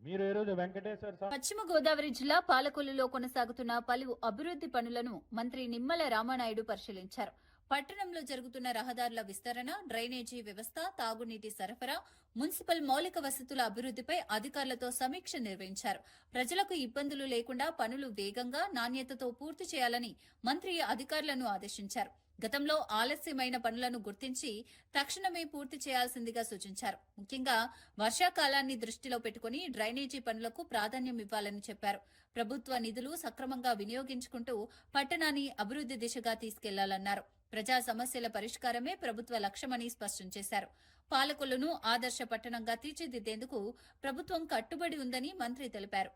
L: మీరు ఈరోజు వెంకటేశ్వర స్వామి.
A: పశ్చిమ గోదావరి జిల్లా పాలకొల్లులో కొనసాగుతున్న పలు అభివృద్ధి పనులను మంత్రి నిమ్మల రామానాయుడు పరిశీలించారు. పట్టణంలో జరుగుతున్న రహదారుల విస్తరణ, డ్రైనేజీ వ్యవస్థ, తాగునీటి సరఫరా, మున్సిపల్ మౌలిక వసతుల అభివృద్ధిపై అధికారులతో సమీక్ష నిర్వహించారు. ప్రజలకు ఇబ్బందులు లేకుండా పనులు వేగంగా, నాణ్యతతో పూర్తి చేయాలని మంత్రి అధికారులను ఆదేశించారు. గతంలో ఆలస్యమైన పనులను గుర్తించి తక్షణమే పూర్తి చేయాల్సిందిగా సూచించారు. ముఖ్యంగా వర్షాకాలాన్ని దృష్టిలో పెట్టుకుని డ్రైనేజీ పనులకు ప్రాధాన్యం ఇవ్వాలని చెప్పారు. ప్రభుత్వ నిధులు సక్రమంగా వినియోగించుకుంటూ పట్టణాన్ని అభివృద్ధి దిశగా తీసుకెళ్లాలన్నారు. ప్రజా సమస్యల పరిష్కారమే ప్రభుత్వ లక్ష్యమని స్పష్టం చేశారు. పాలకొల్లును ఆదర్శ పట్టణంగా తీర్చిదిద్దేందుకు ప్రభుత్వం కట్టుబడి ఉందని మంత్రి తెలిపారు.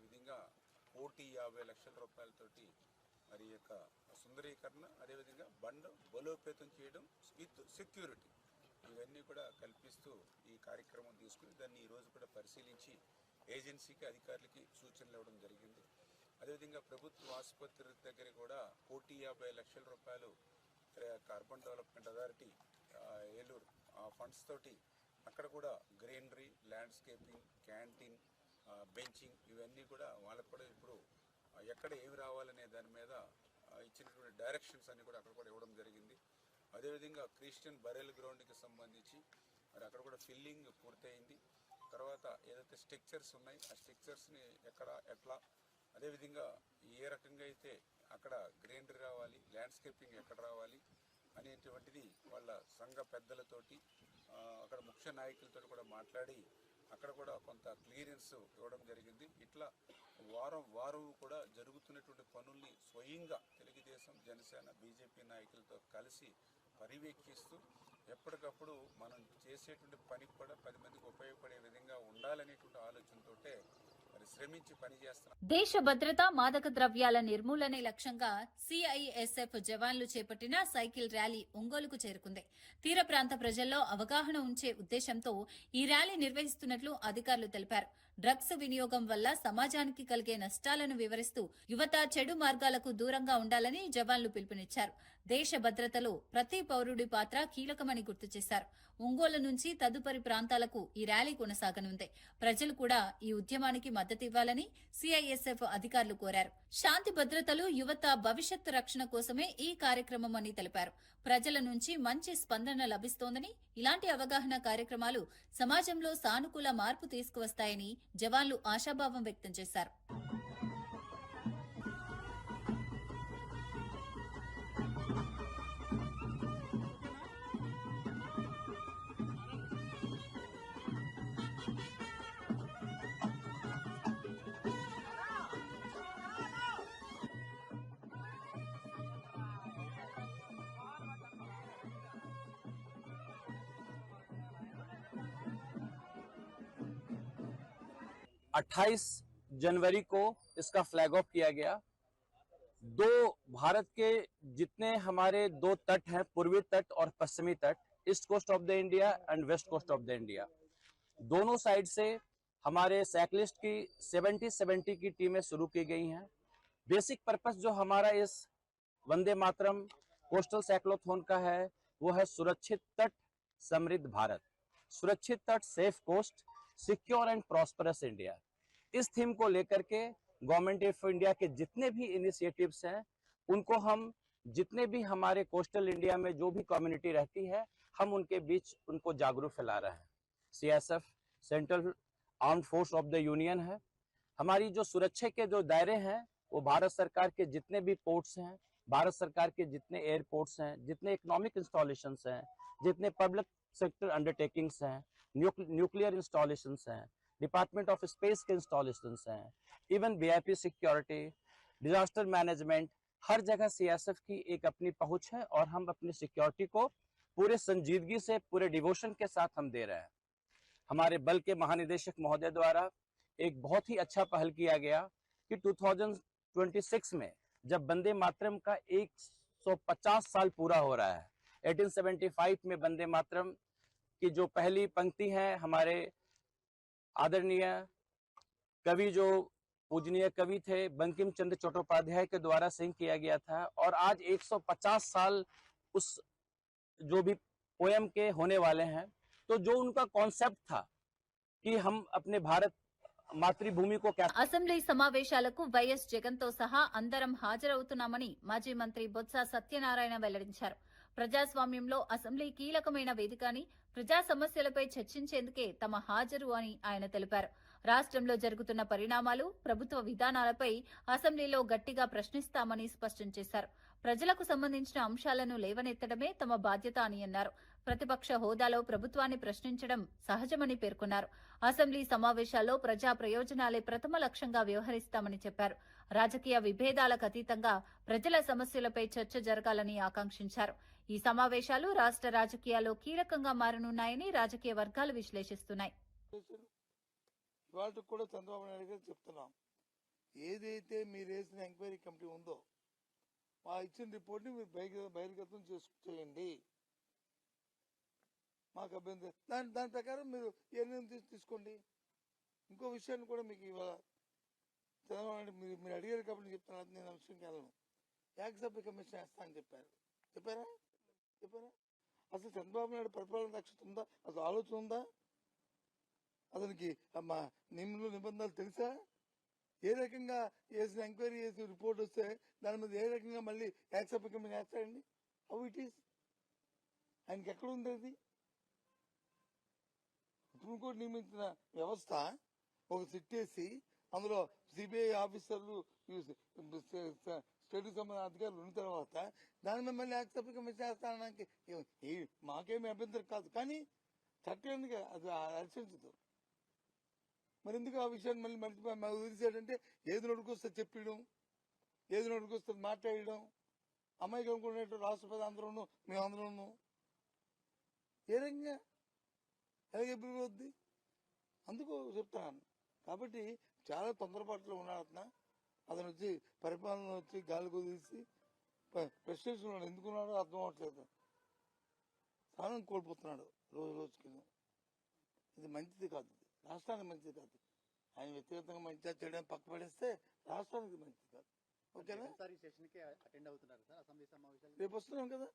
C: విధంగా 1,50 లక్షల రూపాయలతోటి మరి యొక్క సుందరీకరణ, అదేవిధంగా బండ్ బలోపేతం చేయడం విత్ సెక్యూరిటీ, ఇవన్నీ కూడా కల్పిస్తూ ఈ కార్యక్రమం తీసుకుని దాన్ని ఈరోజు కూడా పరిశీలించి ఏజెన్సీకి, అధికారులకి సూచనలు ఇవ్వడం జరిగింది. అదేవిధంగా ప్రభుత్వ ఆసుపత్రి దగ్గర కూడా 1,50 లక్షల రూపాయలు urban development authority Eluru funds తోటి అక్కడ కూడా గ్రీనరీ, ల్యాండ్స్కేపింగ్, క్యాంటీన్, బెంచింగ్, ఇవన్నీ కూడా వాళ్ళకు కూడా ఇప్పుడు ఎక్కడ ఏమి రావాలనే దాని మీద ఇచ్చినటువంటి డైరెక్షన్స్ అన్ని కూడా అక్కడ కూడా ఇవ్వడం జరిగింది. అదేవిధంగా క్రిస్టియన్ బరెల్ గ్రౌండ్కి సంబంధించి మరి అక్కడ కూడా ఫిల్లింగ్ పూర్తయింది. తర్వాత ఏదైతే స్ట్రక్చర్స్ ఉన్నాయి ఆ స్ట్రక్చర్స్ని ఎట్లా, అదేవిధంగా ఏ రకంగా అయితే అక్కడ గ్రీనరీ రావాలి, ల్యాండ్స్కేపింగ్ ఎక్కడ రావాలి అనేటువంటిది వాళ్ళ సంఘ పెద్దలతోటి, అక్కడ ముఖ్య నాయకులతో కూడా మాట్లాడి అక్కడ కూడా కొంత క్లియరెన్స్ ఇవ్వడం జరిగింది. ఇట్లా వారం కూడా జరుగుతున్నటువంటి పనుల్ని స్వయంగా
M: టీమ్గా తెలుగుదేశం, జనసేన, బీజేపీ నాయకులతో కలిసి పర్యవేక్షిస్తూ ఎప్పటికప్పుడు మనం చేసేటువంటి పని కూడా 10 మందికి ఉపయోగపడే విధంగా ఉండాలనేటువంటి ఆలోచనతోటే మరి శ్రమించి పనిచేస్తున్నాం.
A: దేశ భద్రత, మాదక ద్రవ్యాల నిర్మూలనే లక్ష్యంగా సిఐఎస్ఎఫ్ జవాన్లు చేపట్టిన సైకిల్ ర్యాలీ ఒంగోలుకు చేరుకుంది. తీర ప్రాంత ప్రజల్లో అవగాహన ఉంచే ఉద్దేశంతో ఈ ర్యాలీ నిర్వహిస్తున్నట్లు అధికారులు తెలిపారు. డ్రగ్స్ వినియోగం వల్ల సమాజానికి కలిగే నష్టాలను వివరిస్తూ యువత చెడు మార్గాలకు దూరంగా ఉండాలని జవాన్లు పిలుపునిచ్చారు. దేశ భద్రతలో ప్రతి పౌరుడి పాత్ర కీలకమని గుర్తు చేశారు. ఒంగోలు నుంచి తదుపరి ప్రాంతాలకు ఈ ర్యాలీ కొనసాగనుంది. ప్రజలు కూడా ఈ ఉద్యమానికి మద్దతివ్వాలని సిఐఎస్ఎఫ్ అధికారులు కోరారు. శాంతి భద్రతలు, యువత భవిష్యత్తు రక్షణ కోసమే ఈ కార్యక్రమం అని తెలిపారు. ప్రజల నుంచి మంచి స్పందన లభిస్తోందని, ఇలాంటి అవగాహన కార్యక్రమాలు సమాజంలో సానుకూల మార్పు తీసుకువస్తాయని జవాన్లు ఆశాభావం వ్యక్తం చేశారు.
N: जनवरी को इसका फ्लैग ऑफ किया गया। दो भारत के जितने हमारे दो तट हैं, पूर्वी तट और पश्चिमी तट, east coast of the India and west coast of the India, दोनों साइड से हमारे साइकिलिस्ट की 70 की टीमें शुरू की गई हैं। बेसिक पर्पस जो हमारा इस वंदे मातरम कोस्टल साइक्लोथॉन का है वो है सुरक्षित तट, समृद्ध भारत। सुरक्षित तट, safe coast, secure and prosperous India. इस थीम को लेकर के गवर्नमेंट ऑफ इंडिया के जितने भी इनिशिएटिव्स हैं उनको हम, जितने भी हमारे कोस्टल इंडिया में जो भी कम्युनिटी रहती है, हम उनके बीच उनको जागरूक फैला रहे हैं। CSF central armed force of the union है। हमारी जो सुरक्षा के जो दायरे हैं वो भारत सरकार के जितने भी पोर्ट्स हैं, भारत सरकार के जितने एयरपोर्ट्स हैं, जितने इकोनॉमिक इंस्टॉलेशंस हैं, जितने पब्लिक सेक्टर अंडरटेकिंग्स हैं, न्यूक्लियर इंस्टॉलेशंस हैं, डिपार्टमेंट ऑफ स्पेस के इंस्टॉलेशंस हैं, even VIP security, disaster management, हर जगह सीएसएफ की एक अपनी पहुंच है और हम अपनी सिक्योरिटी को पूरे संजीदगी से, पूरे डिवोशन के साथ हम दे रहे हैं। हमारे बल के महानिदेशक महोदय द्वारा एक बहुत ही अच्छा पहल किया गया कि 2026 में जब वंदे मातरम का 150 साल पूरा हो रहा है, 1875 में वंदे मातरम की जो पहली पंक्ति है हमारे आदरणीय कवि, जो पूजनीय कवि थे बंकिम चंद्र चट्टोपाध्याय के द्वारा सिंह किया गया था, और आज 150 साल उस जो भी पोयम के होने वाले हैं। तो जो उनका कॉन्सेप्ट था कि हम अपने भारत మాతృభూమి को क्या।
A: అసెంబ్లీ సమావేశాలకు వైఎస్ జగన్ తో సహా అందరం హాజరవుతున్నామని మాజీ మంత్రి బొత్స సత్యనారాయణ వెల్లడించారు. ప్రజాస్వామ్యంలో అసెంబ్లీ కీలకమైన వేదిక అని, ప్రజా సమస్యలపై చర్చించేందుకే తమ హాజరు అని ఆయన తెలిపారు. రాష్ట్రంలో జరుగుతున్న పరిణామాలు, ప్రభుత్వ విధానాలపై అసెంబ్లీలో గట్టిగా ప్రశ్నిస్తామని స్పష్టం చేశారు. ప్రజలకు సంబంధించిన అంశాలను లేవనెత్తడమే తమ బాధ్యత అని అన్నారు. ప్రతిపక్ష హోదాలో ప్రభుత్వాన్ని ప్రశ్నించడం సహజమని పేర్కొన్నారు. అసెంబ్లీ సమావేశాల్లో ప్రజా ప్రయోజనాలే ప్రథమ లక్ష్యంగా వ్యవహరిస్తామని చెప్పారు. రాజకీయ విభేదాలకు అతీతంగా ప్రజల సమస్యలపై చర్చ జరగాలని ఆకాంక్షించారు. ఈ సమావేశాలు రాష్ట్ర రాజకీయాల్లో కీలకంగా మారనున్నాయని రాజకీయ వర్గాలు విశ్లేషిస్తున్నాయి.
O: ఇవాళ కూడా చంద్రబాబు నాయుడు గారు చెప్తున్నాం, ఏదైతే మీరు వేసిన ఎంక్వైరీ కమిటీ ఉందో మా ఇచ్చిన రిపోర్ట్ని మీరు బహిర్గతం చేయండి, మాకు అభ్యంతరం, దాని ప్రకారం మీరు ఏ నిర్ణయం తీసుకోండి. ఇంకో విషయాన్ని కూడా మీకు ఇవాళ చంద్రబాబు నాయుడు మీరు అడిగారు కాబట్టి చెప్తున్నారు, నేను ఆ విషయంకి వెళ్ళను. ఏకసభ్య కమిషన్ వేస్తా అని చెప్పారా? అసలు చంద్రబాబు నాయుడు పరిపాలన దక్షత ఉందా? అసలు ఆలోచన ఉందా? అతనికి నిబంధనలు తెలుసా? ఏ రకంగా వేసిన ఎంక్వైరీ చేసి రిపోర్ట్ వస్తే దాని మీద ఏ రకంగా మళ్ళీ ఏకసభ్య కమిషన్ వేస్తాడండి? How it is? ఆయనకి ఎక్కడ ఉంది అది? సుప్రీంకోర్టు నియమించిన వ్యవస్థ ఒక సిట్టేసి అందులో సిబిఐ ఆఫీసర్లు, స్టేట్కి సంబంధించిన అధికారులు ఉన్న తర్వాత దాని మీద మళ్ళీ ఏకసభ్య కమిషన్ వేస్తానికి మాకేమీ అభ్యంతరం కాదు, కానీ చట్టం అది హర్షించదు. మరి ఎందుకు ఆ విషయాన్ని మళ్ళీ వదిలేసాడంటే ఏది నడుకొస్తే చెప్పడం, ఏది నోటికి వస్తుంది మాట్లాడడం, అమ్మాయికి అనుకున్నట్టు రాష్ట్రపతి అందరూ మేమందరూ ఏ రకంగా ఎలాగెప్పుడు వద్ది. అందుకు చెప్తున్నాను. కాబట్టి చాలా తొందరపాటులో ఉన్నాడు అతను వచ్చి పరిపాలన వచ్చి గాలి కుదిసి ప్రెస్టేషన్ ఉన్నాడు. ఎందుకున్నాడో అర్థం అవట్లేదు. స్థానం కోల్పోతున్నాడు రోజు రోజుకి. ఇది మంచిది కాదు, రాష్ట్రానికి మంచిది కాదు. ఆయన వ్యక్తిగతంగా మంచిగా చేయడానికి పక్క పడేస్తే రాష్ట్రానికి మంచిది కాదు. ఓకేనా? రేపు వస్తున్నాం కదా.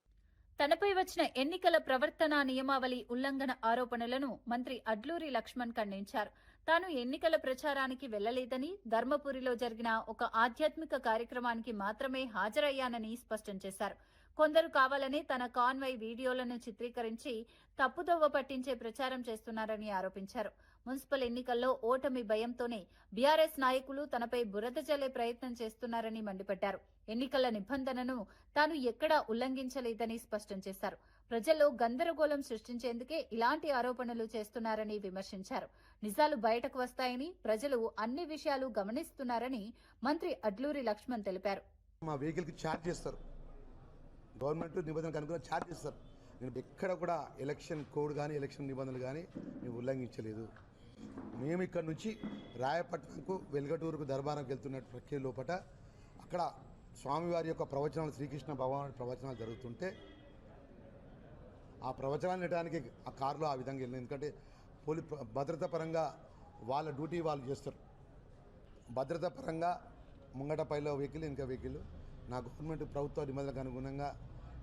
A: తనపై వచ్చిన ఎన్నికల ప్రవర్తన నియమావళి ఉల్లంఘన ఆరోపణలను మంత్రి అడ్లూరి లక్ష్మణ్ ఖండించారు. తాను ఎన్నికల ప్రచారానికి వెళ్లలేదని, ధర్మపురిలో జరిగిన ఒక ఆధ్యాత్మిక కార్యక్రమానికి మాత్రమే హాజరయ్యానని స్పష్టం చేశారు. కొందరు కావాలని తన కాన్వాయ్ వీడియోలను చిత్రీకరించి తప్పుదోవ పట్టించే ప్రచారం చేస్తున్నారని ఆరోపించారు. మున్సిపల్ ఎన్నికల్లో ఓటమి భయంతోనే బీఆర్ఎస్ నాయకులు తనపై బురద జల్లే ప్రయత్నం చేస్తున్నారని మండిపడ్డారు. ఎన్నికల నిబంధనను తాను ఎక్కడా ఉల్లంఘించలేదని స్పష్టం చేశారు. ప్రజల్లో గందరగోళం సృష్టించేందుకే ఇలాంటి ఆరోపణలు చేస్తున్నారని విమర్శించారు. నిజాలు బయటకు వస్తాయని, ప్రజలు అన్ని విషయాలు గమనిస్తున్నారని మంత్రి అడ్లూరి లక్ష్మణ్ తెలిపారు.
P: మా వెహికల్కి ఛార్జ్ చేస్తారు, గవర్నమెంట్ నిబంధనలకు అనుగుణంగా ఛార్జ్ చేస్తారు. నేను ఎక్కడ కూడా ఎలక్షన్ కోడ్ కానీ ఎలక్షన్ నిబంధనలు కానీ మేము ఉల్లంఘించలేదు. మేము ఇక్కడ నుంచి రాయపట్నంకు వెల్గటూరుకు దర్బారంకి వెళ్తున్న ప్రక్రియ లోపల అక్కడ స్వామివారి యొక్క ప్రవచనాలు, శ్రీకృష్ణ భగవానుడి ప్రవచనాలు జరుగుతుంటే ఆ ప్రవచనాలు వినడానికి ఆ కారులో ఆ విధంగా వెళ్ళింది. ఎందుకంటే భద్రతా పరంగా వాళ్ళ డ్యూటీ వాళ్ళు చేస్తారు. భద్రతా పరంగా ముంగట పైలో వెహికల్, ఇంకా వెహికల్ నా గవర్నమెంట్ ప్రభుత్వ నిబంధనలకు అనుగుణంగా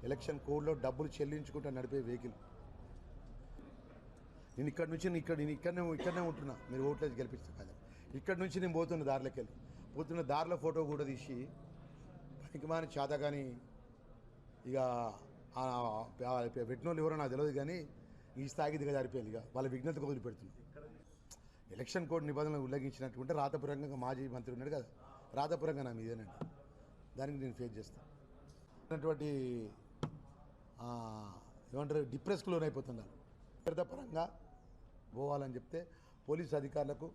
P: ఎలక్షన్ కోడ్లో డబ్బులు చెల్లించుకుంటూ నడిపే వెహికల్. నేను ఇక్కడ నుంచి ఇక్కడనే ఉంటున్నా, మీరు ఓట్లేసి గెలిపిస్తా కదా. ఇక్కడ నుంచి నేను పోతున్న దారిలో ఫోటో కూడా తీసి పనికిమాని చేత కానీ ఇక పెట్టిన వాళ్ళు ఎవరో నాకు తెలియదు, కానీ ఈ స్థాయికి దిగ జారిపోయాలి. ఇక వాళ్ళ విజ్ఞతకు వదిలిపెడుతున్నాను. ఎలక్షన్ కోడ్ నిబంధనలు ఉల్లంఘించినట్టుంటే రాతపూర్వకంగా మాజీ మంత్రి ఉన్నాడు కదా, రాతపూర్వకంగా నా మీదేనండి, దానికి నేను ఫేస్ చేస్తాను. అటువంటి ఏమంటారు, డిప్రెస్కి లోనైపోతున్నారు. భద్రతాపరంగా పోవాలని చెప్తే పోలీసు అధికారులకు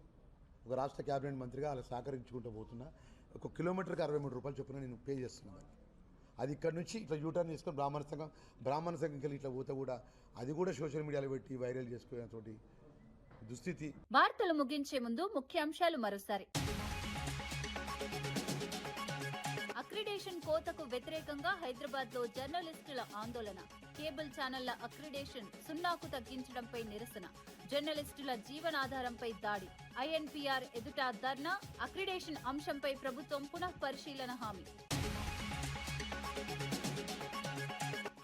P: ఒక రాష్ట్ర క్యాబినెట్ మంత్రిగా అలా సహకరించుకుంటూ పోతున్నా. 1 కిలోమీటర్కి 63 రూపాయలు చొప్పున నేను పే చేస్తున్నాను. అది ఇక్కడ నుంచి ఇట్లా యూటర్న్ చేసుకొని బ్రాహ్మణ సంఘంకి వెళ్ళి ఇట్లా పోతే కూడా అది కూడా సోషల్ మీడియాలో పెట్టి వైరల్ చేసుకునేటువంటి దుస్థితి.
A: వార్తలు ముగించే ముందు ముఖ్యాంశాలు మరోసారి. అక్రిడేషన్ కోతకు వ్యతిరేకంగా హైదరాబాద్ లో జర్నలిస్టుల ఆందోళన. కేబుల్ ఛానళ్ల అక్రిడేషన్ 0కు తగ్గించడంపై నిరసన. జర్నలిస్టుల జీవనాధారంపై దాడి. ఐఎన్పీఆర్ ఎదుట ధర్నా. అక్రిడేషన్ అంశంపై ప్రభుత్వం పునః పరిశీలన హామీ.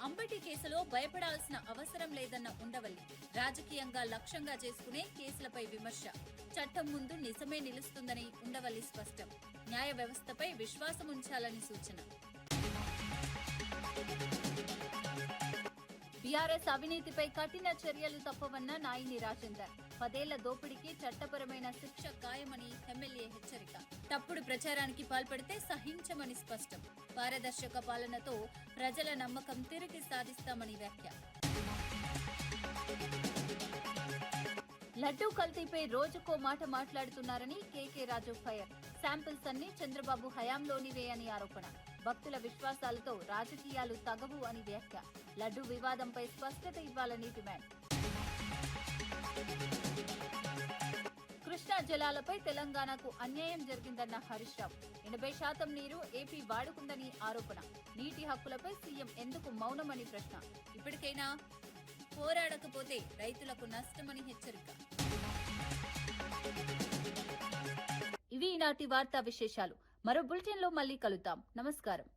A: అంబటి కేసులో భయపడాల్సిన అవసరం లేదన్న ఉండవల్లి. రాజకీయంగా లక్ష్యంగా చేసుకునే కేసులపై విమర్శ. చట్టం ముందు నిజమే నిలుస్తుందని ఉండవల్లి స్పష్టం. న్యాయ వ్యవస్థపై విశ్వాసం ఉంచాలని సూచన. బీఆర్ఎస్ అవినీతిపై కఠిన చర్యలు తప్పవన్న నాయిని రాజేందర్. 10 ఏళ్ల దోపిడీకి చట్టపరమైన శిక్ష ఖాయమని ఎమ్మెల్యే హెచ్చరిక. తప్పుడు ప్రచారానికి పాల్పడితే సహించమని స్పష్టం. పారదర్శక పాలనతో ప్రజల నమ్మకం తిరిగి సాధిస్తామని వ్యాఖ్య. లడ్డూ కల్తీపై రోజుకో మాట మాట్లాడుతున్నారని కేకే రాజు ఫైర్. శాంపిల్స్ అన్ని చంద్రబాబు హయాంలోనివే అని ఆరోపణ. భక్తుల విశ్వాసాలతో రాజకీయాలు తగవు అని వ్యాఖ్య. లడ్డూ వివాదంపై స్పష్టత ఇవ్వాలని డిమాండ్. కృష్ణా జలాలపై తెలంగాణకు అన్యాయం జరిగిందన్న హరీష్ రావు. 80% నీరు ఏపీ వాడుకుందని ఆరోపణ. నీటి హక్కులపై సీఎం ఎందుకు మౌనమని ప్రశ్న. ఇప్పటికైనా పోరాడకపోతే రైతులకు నష్టమని హెచ్చరిక. ఇవి ఈనాటి వార్తా విశేషాలు. మరో బులెటిన్లో మళ్ళీ కలుద్దాం. నమస్కారం.